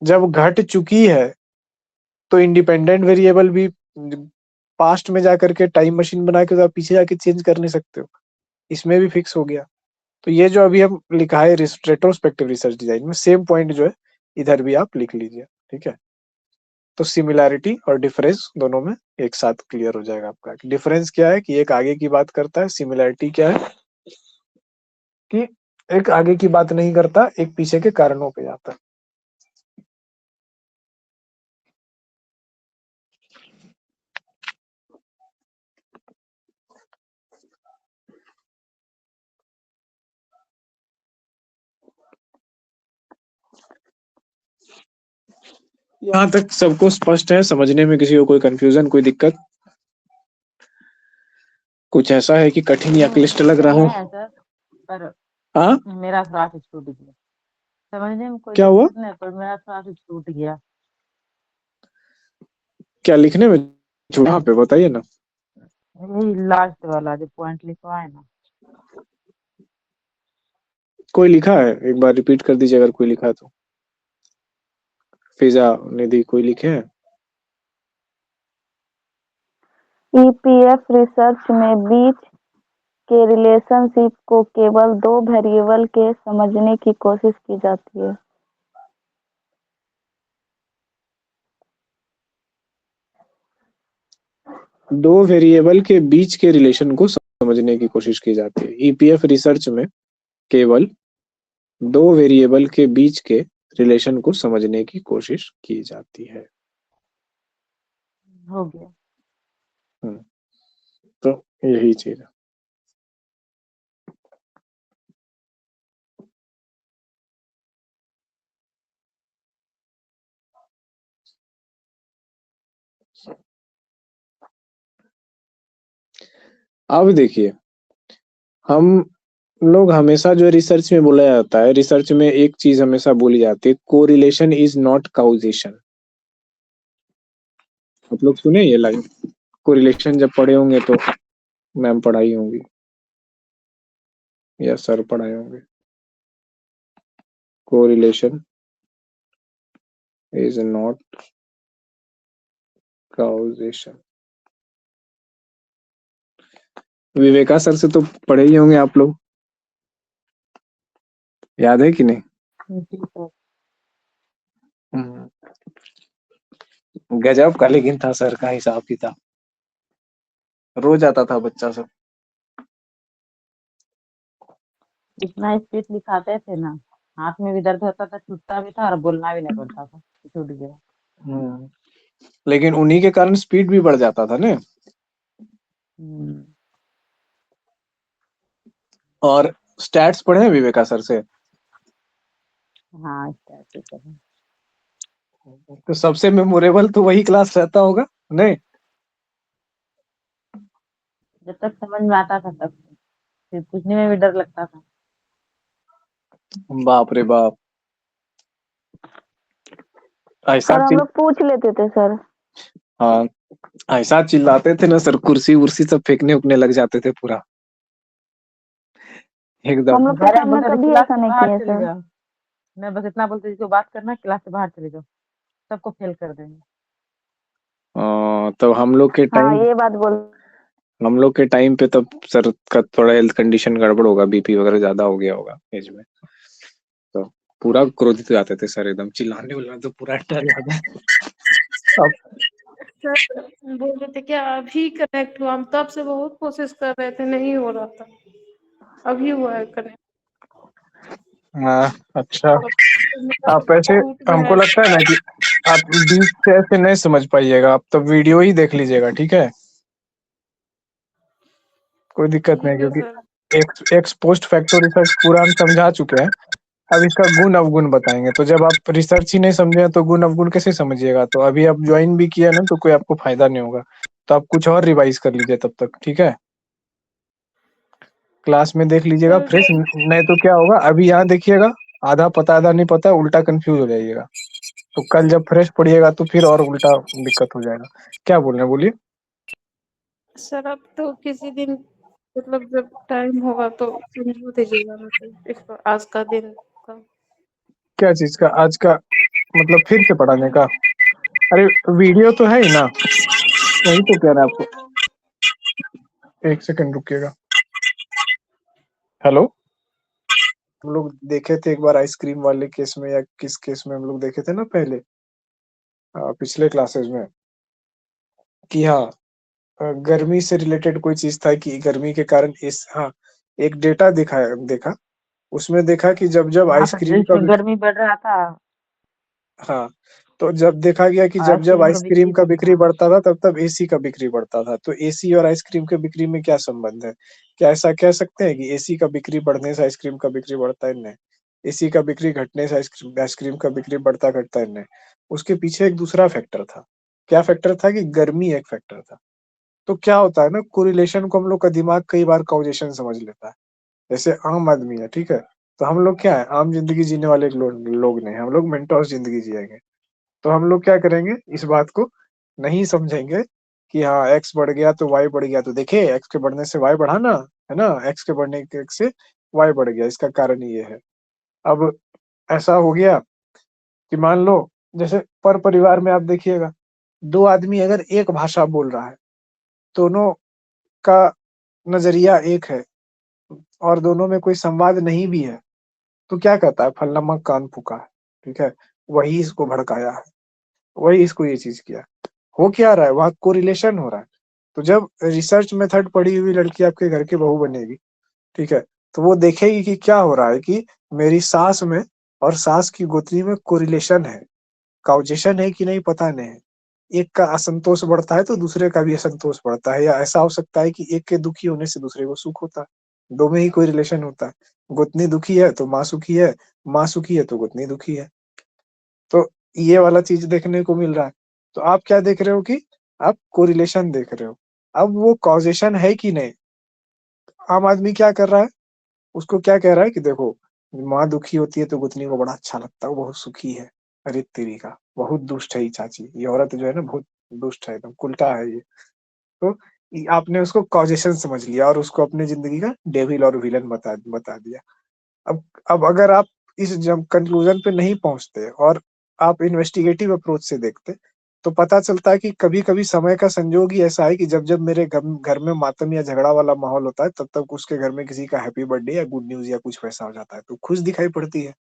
जब घट चुकी है तो इंडिपेंडेंट वेरिएबल भी पास्ट में जाकर के टाइम मशीन बना के तो आप पीछे जाके चेंज कर नहीं सकते हो, इसमें भी फिक्स हो गया। तो ये जो अभी हम लिखा है रेट्रोस्पेक्टिव रिसर्च डिजाइन में, सेम पॉइंट जो है इधर भी आप लिख लीजिए। ठीक है, तो सिमिलैरिटी और डिफरेंस दोनों में एक साथ क्लियर हो जाएगा आपका। डिफरेंस क्या है कि एक आगे की बात करता है, सिमिलैरिटी क्या है कि एक आगे की बात नहीं करता, एक पीछे के कारणों पे जाता है। यहाँ तक सबको स्पष्ट है, समझने में किसी को कोई कंफ्यूजन, कोई दिक्कत? कुछ ऐसा है कि कठिन या क्लिष्ट लग रहा हो? है सर, पर हाँ, मेरा श्वास छूट गया। समझने में कोई क्या हुआ? दिक्कत नहीं, पर मेरा श्वास छूट गया। क्या लिखने में छूटा पे बताइए ना। यही लास्ट वाला जो पॉइंट लिखा है ना। कोई लिखा है? एक बार रिपीट कर दीजिए अगर कोई लिखा है तो। फिजा निधि कोई लिखे हैं? ईपीएफ रिसर्च में बीच के रिलेशनशिप को केवल 2 वेरिएबल के समझने की कोशिश की जाती है। दो वेरिएबल के बीच के रिलेशन को समझने की कोशिश की जाती है। ईपीएफ रिसर्च में केवल दो वेरिएबल के बीच के रिलेशन को समझने की कोशिश की जाती है। हो गया। तो यही चीज है। अब देखिए, हम लोग हमेशा जो रिसर्च में बोला जाता है, रिसर्च में एक चीज हमेशा बोली जाती है, कोरिलेशन इज नॉट काउजेशन। आप लोग सुने ये लाइन? कोरिलेशन जब पढ़े होंगे तो मैम पढ़ाई होंगी या सर पढ़ाए होंगे। Correlation is not causation. Viveka sir से तो पढ़े ही होंगे आप लोग, याद है कि नहीं? जी सर। गजब का लेकिन था सर का हिसाब किताब, रोज आता था बच्चा सब। इतना स्पीड लिखाते थे ना, हाथ में भी दर्द होता था, छूटता भी था और बोलना भी नहीं पड़ता था, छूट गया। लेकिन उन्हीं के कारण स्पीड भी बढ़ जाता था ना। और स्टैट्स पढ़े हैं विवेका सर से? हाँ स्टैटिक है। तो सबसे मेमोरेबल तो वही क्लास रहता होगा नहीं? जब तक समझ में आता था तब, फिर पूछने में भी डर लगता था। बाप रे बाप, ऐसा सर हम लोग पूछ लेते थे सर। हाँ, ऐसा चिल्लाते थे ना सर, कुर्सी उर्सी सब फेंकने उकने लग जाते थे पूरा एकदम। हम लोग के अरे सामने बोलते थे कभी क्लास ऐसा से नहीं बाहर किए चले सर। जाओ। मैं बस इतना बोलती थी, जो बात करना है क्लास से बाहर चले जाओ, सबको फेल कर देंगे। तो हम लोग के हाँ टाइम ये बात बोल। हम लोग के टाइम पे तब सर का थोड़ा हेल्थ कंडीशन गड़बड़ होगा, बीपी वगैरह ज्यादा हो गया होगा एज में, तो पूरा क्रोधित हो जाते थे सर, एकदम चिल्लाने उल्लाने तो पूरा डर जाता है। अब सर बोल रहे थे कि अभी कनेक्ट हुआ, हम तब से बहुत कोशिश कर रहे थे, नहीं हो रहा था, अभी हुआ है कनेक्ट। अच्छा, आप ऐसे टूट गया हमको है। लगता है ना कि आप बीच से ऐसे नहीं समझ पाइएगा, आप तो वीडियो ही देख लीजिएगा, ठीक है? कोई दिक्कत नहीं, ठीक है क्योंकि sir. X post facto research पूरा हम समझा चुके हैं। अब इसका गुण अवगुण बताएंगे, तो जब आप रिसर्च ही नहीं समझे तो गुण अवगुण कैसे समझिएगा? तो अभी आप ज्वाइन भी किया ना तो कोई आपको फायदा नहीं होगा, तो आप कुछ और रिवाइज कर लीजिए तब तक, ठीक है? क्लास में देख लीजिएगा सर फ्रेश, नहीं तो क्या होगा, अभी यहाँ देखिएगा, आधा पता आधा नहीं पता, उल्टा कंफ्यूज हो जाइएगा। तो कल जब फ्रेश पढ़िएगा तो फिर और उल्टा दिक्कत हो जाएगा। क्या बोल रहे हैं, बोलिए। सर अब तो किसी दिन मतलब जब टाइम होगा तो समझा दीजिएगा, मतलब इसको आज का दिन का। क्या चीज का? आज का मतलब फिर से पढ़ाने का? अरे वीडियो तो है ही ना, वही तो कह रहा है आपको। एक सेकंड रुकिएगा। हेलो, हम लोग देखे थे एक बार आइसक्रीम वाले केस में, या किस केस में हम लोग देखे थे ना पहले, पिछले क्लासेस में, कि हाँ, गर्मी से रिलेटेड कोई चीज था कि गर्मी के कारण इस, हाँ, एक डेटा देखा, उसमें देखा कि जब जब हाँ सर, आइसक्रीम का, जिसमें गर्मी बढ़ रहा था, हाँ, तो जब देखा गया कि जब जब आइसक्रीम का आइसक्रीम बिक्री का कम बिक्री था। बढ़ता था तब तब एसी का बिक्री बढ़ता था। तो एसी और आइसक्रीम के बिक्री में क्या संबंध है? क्या ऐसा कह सकते हैं कि एसी का बिक्री बढ़ने से आइसक्रीम का बिक्री बढ़ता है? नहीं। एसी का बिक्री घटने से आइसक्रीम का बिक्री बढ़ता घटता है? नहीं। उसके पीछे एक दूसरा फैक्टर था। क्या फैक्टर था? कि गर्मी एक फैक्टर था। तो क्या होता है ना, कोरिलेशन को हम लोग का दिमाग कई बार कॉजेशन समझ लेता है। जैसे आम आदमी है, ठीक है? तो हम लोग क्या है, आम ज़िंदगी जीने वाले लोग नहीं, हम लोग मेंटोस ज़िंदगी जिएँगे। तो हम लोग क्या करेंगे, इस बात को नहीं समझेंगे कि हाँ, एक्स बढ़ गया तो वाई बढ़ गया, तो देखिए एक्स के बढ़ने से वाई बढ़ा ना, है ना? एक्स के बढ़ने के से वाई बढ़ गया, इसका कारण ये है। अब ऐसा हो गया कि मान लो, जैसे पर परिवार में आप देखिएगा, 2 आदमी अगर एक भाषा बोल रहा है, दोनों का नज़रिया एक है और दोनों में कोई संवाद नहीं भी है, तो क्या कहता है, फलाना कान फूका है, ठीक है? वही इसको भड़काया है, वही इसको ये चीज़ किया। हो क्या रहा है, वहाँ कोरिलेशन हो रहा है। तो जब रिसर्च मेथड पढ़ी हुई लड़की आपके घर की बहू बनेगी, ठीक है? तो वो देखेगी कि क्या हो रहा है कि मेरी सास में और सास की गोतनी में कोरिलेशन है, काउजेशन है कि नहीं पता नहीं। एक का असंतोष बढ़ता है तो दूसरे का भी असंतोष बढ़ता है, या ऐसा हो सकता है कि एक के दुखी होने से दूसरे को सुख होता है। 2 में ही कोई रिलेशन होता है। गोतनी दुखी है तो माँ सुखी है, माँ सुखी है तो गोतनी दुखी है। तो ये वाला चीज़ देखने को मिल रहा है। तो आप क्या देख रहे हो कि आप कोरिलेशन देख रहे हो। अब वो कॉज़ेशन है कि नहीं? आम आदमी क्या कर रहा है? उसको क्या कह रहा है कि देखो, माँ दुखी होती है तो गोतनी को बड़ा अच्छा लगता है, वो बहुत सुखी है। अरे तेरी का! बहुत दुष्ट है ये चाची, ये औरत जो है ना बहुत दुष्ट है एकदम, उल्टा है ये। तो आपने उसको कॉजेशन समझ लिया और उसको अपनी ज़िंदगी का डेविल और विलेन बता बता दिया। अब अब अगर आप इस जब कंक्लूज़न पे नहीं पहुँचते और आप इन्वेस्टिगेटिव अप्रोच से देखते, तो पता चलता है कि कभी-कभी समय का संजोग ही ऐसा है कि जब-जब मेरे घर में मातम या झगड़ा वाला माहौल होता है, तब-तब उसके घर में किसी का हैप्पी बर्थडे या गुड न्यूज़ या कुछ वैसा हो जाता है, तो खुश दिखाई पड़ती है।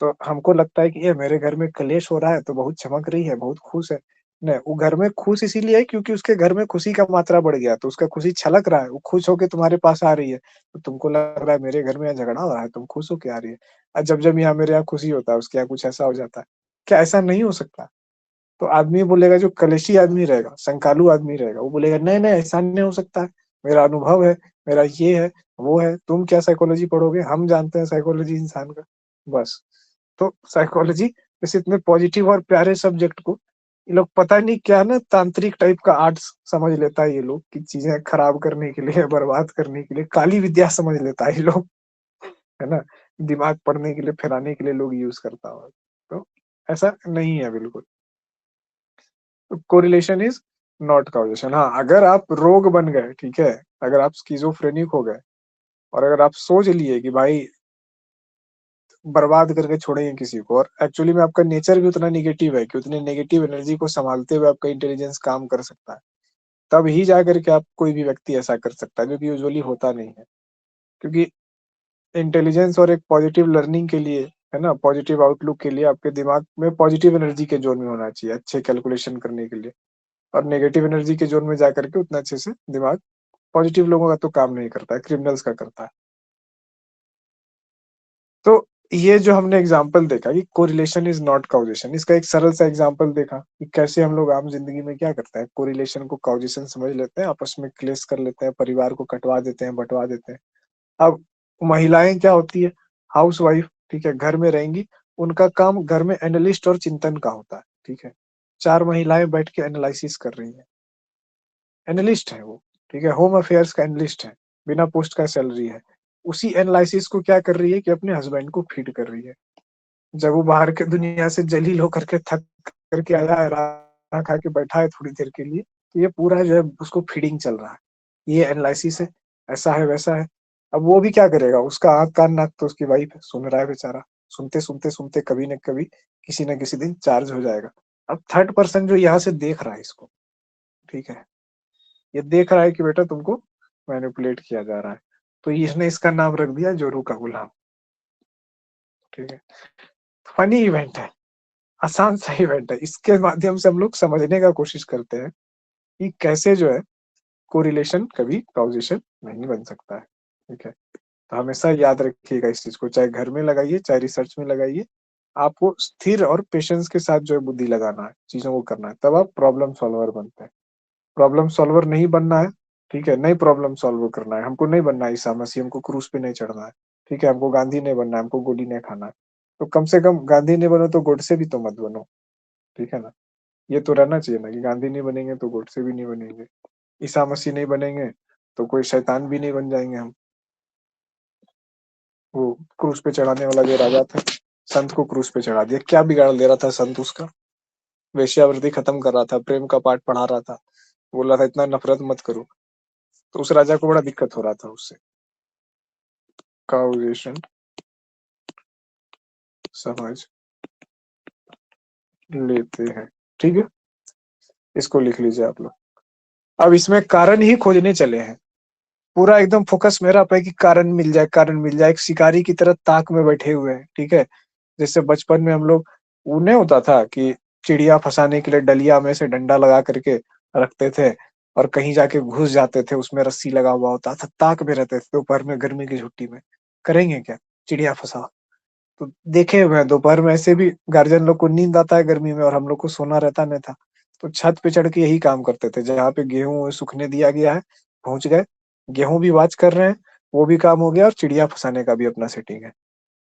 तो हमको लगता है कि ये मेरे घर में कलेश हो रहा है तो बहुत चमक रही है, बहुत खुश है। नहीं, वो घर में खुश इसीलिए है क्योंकि उसके घर में खुशी का मात्रा बढ़ गया, तो उसका खुशी छलक रहा है, वो खुश होके तुम्हारे पास आ रही है। तो तुमको लग रहा है मेरे घर में यहाँ झगड़ा हो रहा है, तुम खुश होके आ रही है। जब-जब यहाँ मेरे यहाँ खुशी होता है, उसके यहाँ कुछ ऐसा हो जाता है। क्या ऐसा नहीं हो सकता? तो आदमी बोलेगा, जो कलेशी आदमी रहेगा, संकालू आदमी रहेगा, वो बोलेगा नहीं-नहीं ऐसा नहीं हो सकता है, मेरा अनुभव है, मेरा ये है, वो है, तुम क्या साइकोलॉजी पढ़ोगे? हम जानते हैं साइकोलॉजी इंसान का, बस। तो साइकोलॉजी जैसे इतने पॉजिटिव और प्यारे सब्जेक्ट को ये लोग पता नहीं क्या ना तांत्रिक टाइप का आर्ट्स समझ लेता है ये लोग कि चीजें खराब करने के लिए, बर्बाद करने के लिए, काली विद्या समझ लेता है ये लोग, है ना? दिमाग पढ़ने के लिए, फिराने के लिए लोग यूज़ करता होगा। तो ऐसा नहीं है बिल्कुल। Correlation is not causation. हाँ, अगर आप रोग बन गए, ठीक है? अगर आप स्किज़ोफ्रेनिक हो गए और अगर आप सोच लिए कि भाई बर्बाद करके छोड़ेंगे किसी को और एक्चुअली में आपका नेचर भी उतना नेगेटिव है कि उतनी नेगेटिव एनर्जी को सँभालते हुए आपका इंटेलिजेंस काम कर सकता है। तब ही जाकर के आप कोई भी व्यक्ति ऐसा कर सकता है, जो कि यूजुअली होता नहीं है। क्योंकि इंटेलिजेंस और एक पॉजिटिव लर्निंग के लिए, है ना? पॉजिटिव आउटलुक के लिए आपके दिमाग में पॉजिटिव एनर्जी के ज़ोन में होना चाहिए, अच्छे कैलकुलेशन करने के लिए। और नेगेटिव एनर्जी के ज़ोन में जाकर के उतना अच्छे से दिमाग पॉजिटिव लोगों का तो काम नहीं करता है, क्रिमिनल्स का करता है। तो ये जो हमने एग्ज़ाम्पल देखा कि कोरिलेशन इज़ नॉट काउजेशन, इसका एक सरल सा एग्ज़ाम्पल देखा कि कैसे हम लोग आम ज़िंदगी में क्या करते हैं, कोरिलेशन को काउजेशन समझ लेते हैं, आपस में क्लेश कर लेते हैं, परिवार को कटवा देते हैं, बँटवा देते हैं। अब महिलाएँ क्या होती है, हाउसवाइफ, ठीक है, घर में रहेंगी, उनका काम घर में एनालिस्ट और चिंतन का होता है, ठीक है। 4 महिलाएँ बैठ के एनालिसिस कर रही हैं। एनालिस्ट है वो, ठीक है? होम अफेयर्स का एनालिस्ट है, बिना पोस्ट का सैलरी है। उसी एनालिसिस को क्या कर रही है कि अपने हस्बैंड को फीड कर रही है। जब वो बाहर के दुनिया से जलील होकर के थक करके आया है, खाना खा के बैठा है थोड़ी देर के लिए, तो ये पूरा जो है उसको फीडिंग चल रहा है। ये एनालिसिस है, ऐसा है, वैसा है। अब वो भी क्या करेगा, उसका आँख, कान, नाक तो उसकी वाइफ है, सुन रहा है बेचारा। सुनते-सुनते कभी न कभी, किसी न किसी दिन चार्ज हो जाएगा। अब थर्ड पर्सन जो यहाँ से देख रहा है इसको, ठीक है? ये देख रहा है कि बेटा तुमको मैनिपुलेट किया जा रहा है। तो इसने इसका नाम रख दिया जोरू का गुलाम, ठीक है? फनी इवेंट है, आसान सा इवेंट है। इसके माध्यम से हम लोग समझने का कोशिश करते हैं कि कैसे जो है कोरिलेशन कभी काउज़ेशन नहीं बन सकता है, ठीक है? तो हमेशा याद रखिएगा इस चीज़ को, चाहे घर में लगाइए, चाहे रिसर्च में लगाइए। आपको स्थिर और पेशेंस के साथ जो है बुद्धि लगाना है, चीज़ों को करना है, तब आप प्रॉब्लम सॉल्वर बनते हैं। प्रॉब्लम सॉल्वर नहीं बनना है, ठीक है? नहीं प्रॉब्लम सॉल्व करना है, हमको नहीं बनना है ईसा मसीह, हमको क्रूस पे नहीं चढ़ना है, ठीक है? हमको गांधी नहीं बनना है, हमको गोली नहीं खाना है। तो कम से कम गांधी नहीं बनो तो गोडसे भी तो मत बनो, ठीक है ना? ये तो रहना चाहिए ना कि गांधी नहीं बनेंगे तो गोडसे भी नहीं बनेंगे। ईसा मसीह नहीं बनेंगे तो कोई शैतान भी नहीं बन जाएंगे हम। वो क्रूस पे चढ़ाने वाला जो राजा था, संत को क्रूस पे चढ़ा दिया। क्या बिगाड़ दे रहा था संत उसका? वेश्यावृत्ति खत्म कर रहा था, प्रेम का पाठ पढ़ा रहा था, बोल रहा था इतना नफरत मत करो। तो उस राजा को बड़ा दिक्कत हो रहा था उससे। काउजेशन समझ लेते हैं, ठीक है, इसको लिख लीजिए आप लोग। अब इसमें कारण ही खोजने चले हैं। पूरा एकदम फोकस मेरा पे कि कारण मिल जाए, कारण मिल जाए। एक शिकारी की तरह ताक में बैठे हुए हैं, ठीक है। जैसे बचपन में हम लोग, वो नहीं होता था कि चिड़िया फंसाने के लिए डलिया में से डंडा लगा करके रखते थे और कहीं जाके घुस जाते थे, उसमें रस्सी लगा हुआ होता था, ताक में रहते थे दोपहर में गर्मी की छुट्टी में। करेंगे क्या? चिड़िया फंसा। तो देखे हुए हैं दोपहर में ऐसे भी गार्जियन लोग को नींद आता है गर्मी में और हम लोग को सोना रहता नहीं था। तो छत पे चढ़ के यही काम करते थे, जहाँ पे गेहूं सूखने दिया गया है पहुंच गए, गेहूं भी वाच कर रहे हैं, वो भी काम हो गया और चिड़िया फंसाने का भी अपना सेटिंग है।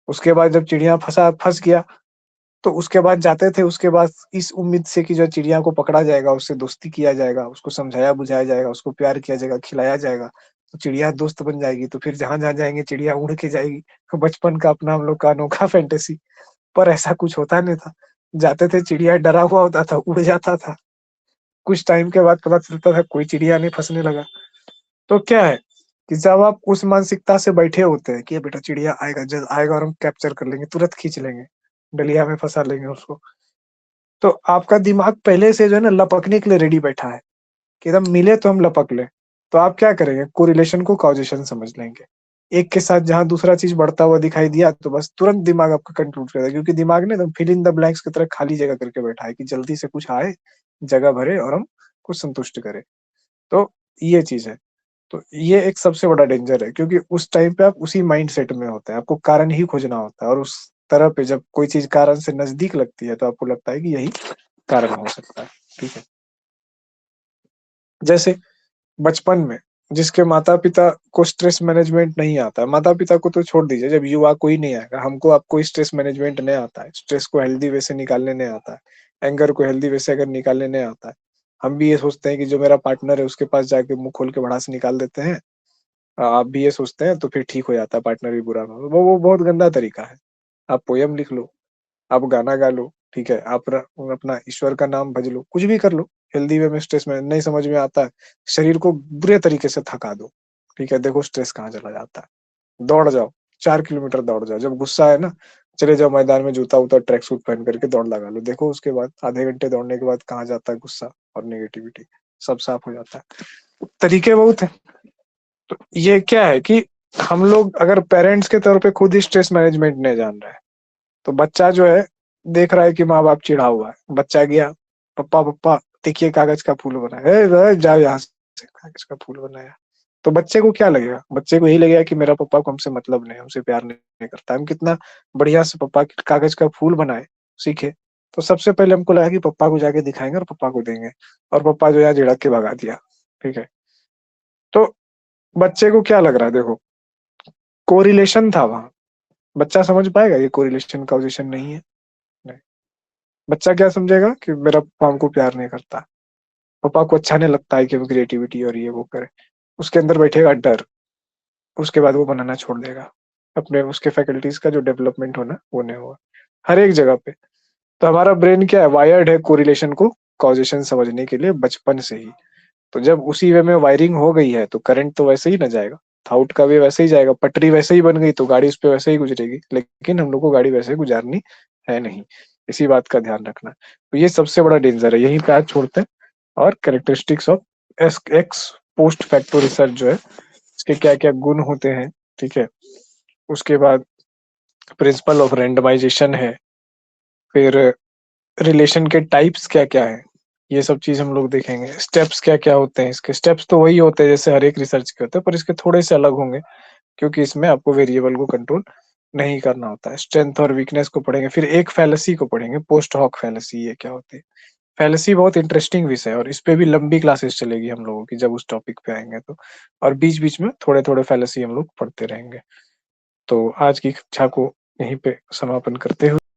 उसके बाद जब चिड़िया फंस गया तो उसके बाद जाते थे, उसके बाद इस उम्मीद से कि जो चिड़िया को पकड़ा जाएगा, उससे दोस्ती किया जाएगा, उसको समझाया बुझाया जाएगा, उसको प्यार किया जाएगा, खिलाया जाएगा, तो चिड़िया दोस्त बन जाएगी। तो फिर जहां जहां जाएंगे चिड़िया उड़ के जाएगी। तो बचपन का अपना हम लोग का अनोखा फैंटेसी। पर ऐसा कुछ होता नहीं था। जाते थे, चिड़िया डरा हुआ होता था, उड़ जाता था। कुछ टाइम के बाद पता चलता था कोई चिड़िया नहीं फंसने लगा। तो क्या है कि जब आप उस मानसिकता से बैठे होते हैं कि ये बेटा चिड़िया आएगा, जल्द आएगा और हम कैप्चर कर लेंगे, तुरंत खींच लेंगे, डलिया में फंसा लेंगे उसको, तो आपका दिमाग पहले से जो है ना लपकने के लिए रेडी बैठा है कि एकदम मिले तो हम लपक लें। तो आप क्या करेंगे? कोरिलेशन को कॉजेशन समझ लेंगे। एक के साथ जहां दूसरा चीज बढ़ता हुआ दिखाई दिया तो बस तुरंत दिमाग आपका कंक्लूड कर देगा, क्योंकि दिमाग ने एकदम फिल इन द ब्लैंक्स की तरह खाली जगह करके बैठा है कि जल्दी से कुछ आए, जगह भरे और हम कुछ संतुष्ट करें। तो ये चीज है। तो ये एक सबसे बड़ा डेंजर है, क्योंकि उस टाइम पे आप उसी माइंड सेट में होते हैं, आपको कारण ही खोजना होता है। और उस तरह पे जब कोई चीज कारण से नजदीक लगती है तो आपको लगता है कि यही कारण हो सकता है, ठीक है। जैसे बचपन में जिसके माता पिता को स्ट्रेस मैनेजमेंट नहीं आता है, माता पिता को तो छोड़ दीजिए, जब युवा कोई नहीं आएगा, हमको आपको स्ट्रेस मैनेजमेंट नहीं आता है, स्ट्रेस को हेल्दी वे से निकालने नहीं आता है, एंगर को हेल्दी वे से अगर निकालने नहीं आता है, हम भी ये सोचते हैं कि जो मेरा पार्टनर है उसके पास जाके मुंह खोल के भड़ास निकाल देते हैं। आप भी ये सोचते हैं तो फिर ठीक हो जाता है, पार्टनर भी बुरा ना हो। वो बहुत गंदा तरीका है। आप पोयम लिख लो, आप गाना गा लो, ठीक है, आप अपना ईश्वर का नाम भज लो, कुछ भी कर लो हेल्दी वे में। स्ट्रेस में नहीं समझ में आता है, शरीर को बुरे तरीके से थका दो, ठीक है, देखो स्ट्रेस कहाँ चला जाता है। दौड़ जाओ, 4 किलोमीटर दौड़ जाओ, जब गुस्सा है ना, चले जाओ मैदान में, जूता उता ट्रैक सूट पहन करके दौड़ लगा लो, देखो उसके बाद आधे घंटे दौड़ने के बाद कहाँ जाता है गुस्सा और नेगेटिविटी, सब साफ हो जाता है। तरीके बहुत है। तो ये क्या है कि हम लोग अगर पेरेंट्स के तौर पे खुद ही स्ट्रेस मैनेजमेंट नहीं जान रहे हैं, तो बच्चा जो है देख रहा है कि माँ बाप चिढ़ा हुआ है, बच्चा गया, पप्पा पप्पा देखिए कागज का फूल बना है, जाओ यहाँ से, कागज का फूल बनाया। तो बच्चे को क्या लगेगा? बच्चे को यही लगेगा कि मेरा पप्पा को हमसे मतलब नहीं, हमसे प्यार नहीं करता। हम कितना बढ़िया से पप्पा कागज का फूल बनाए सीखे, तो सबसे पहले हमको लगा कि पप्पा को जाके दिखाएंगे और पप्पा को देंगे, और पप्पा जो है झिड़क के भगा दिया, ठीक है। तो बच्चे को क्या लग रहा है? देखो, कोरिलेशन था वहां। बच्चा समझ पाएगा ये कोरिलेशन कॉजेशन नहीं है? नहीं। बच्चा क्या समझेगा कि मेरा पापा हमको प्यार नहीं करता, पापा को अच्छा नहीं लगता है कि वो क्रिएटिविटी और ये वो करे। उसके अंदर बैठेगा डर, उसके बाद वो बनाना छोड़ देगा, अपने उसके फैकल्टीज का जो डेवलपमेंट होना वो नहीं होगा हर एक जगह पे। तो हमारा ब्रेन क्या है, वायर्ड है कोरिलेशन को कॉजेशन समझने के लिए बचपन से ही। तो जब उसी वे में वायरिंग हो गई है तो करंट तो वैसे ही ना जाएगा, थाउट का वे वैसे ही जाएगा, पटरी वैसे ही बन गई तो गाड़ी उस पर वैसे ही गुजरेगी, लेकिन हम लोग को गाड़ी वैसे गुजारनी है नहीं। इसी बात का ध्यान रखना। तो ये सबसे बड़ा डेंजर है, यही पे आज छोड़ते हैं। और characteristics of x post facto research जो है, इसके क्या क्या गुण होते हैं, ठीक है। उसके बाद प्रिंसिपल ऑफ रेंडमाइजेशन है, फिर रिलेशन के टाइप्स क्या क्या है, ये सब चीज हम लोग देखेंगे। स्टेप्स क्या क्या होते हैं, इसके स्टेप्स तो वही होते हैं जैसे हर एक रिसर्च के होते हैं, पर इसके थोड़े से अलग होंगे, क्योंकि इसमें आपको वेरिएबल को कंट्रोल नहीं करना होता है। स्ट्रेंथ और वीकनेस को पढ़ेंगे, फिर एक फैलेसी को पढ़ेंगे, पोस्ट हॉक फैलेसी, ये क्या होती है। फैलेसी बहुत इंटरेस्टिंग विषय है और इस पे भी लंबी क्लासेस चलेगी हम लोगों की जब उस टॉपिक पे आएंगे तो। और बीच बीच में थोड़े थोड़े फैलेसी हम लोग पढ़ते रहेंगे। तो आज की कक्षा को यहीं पे समापन करते हुए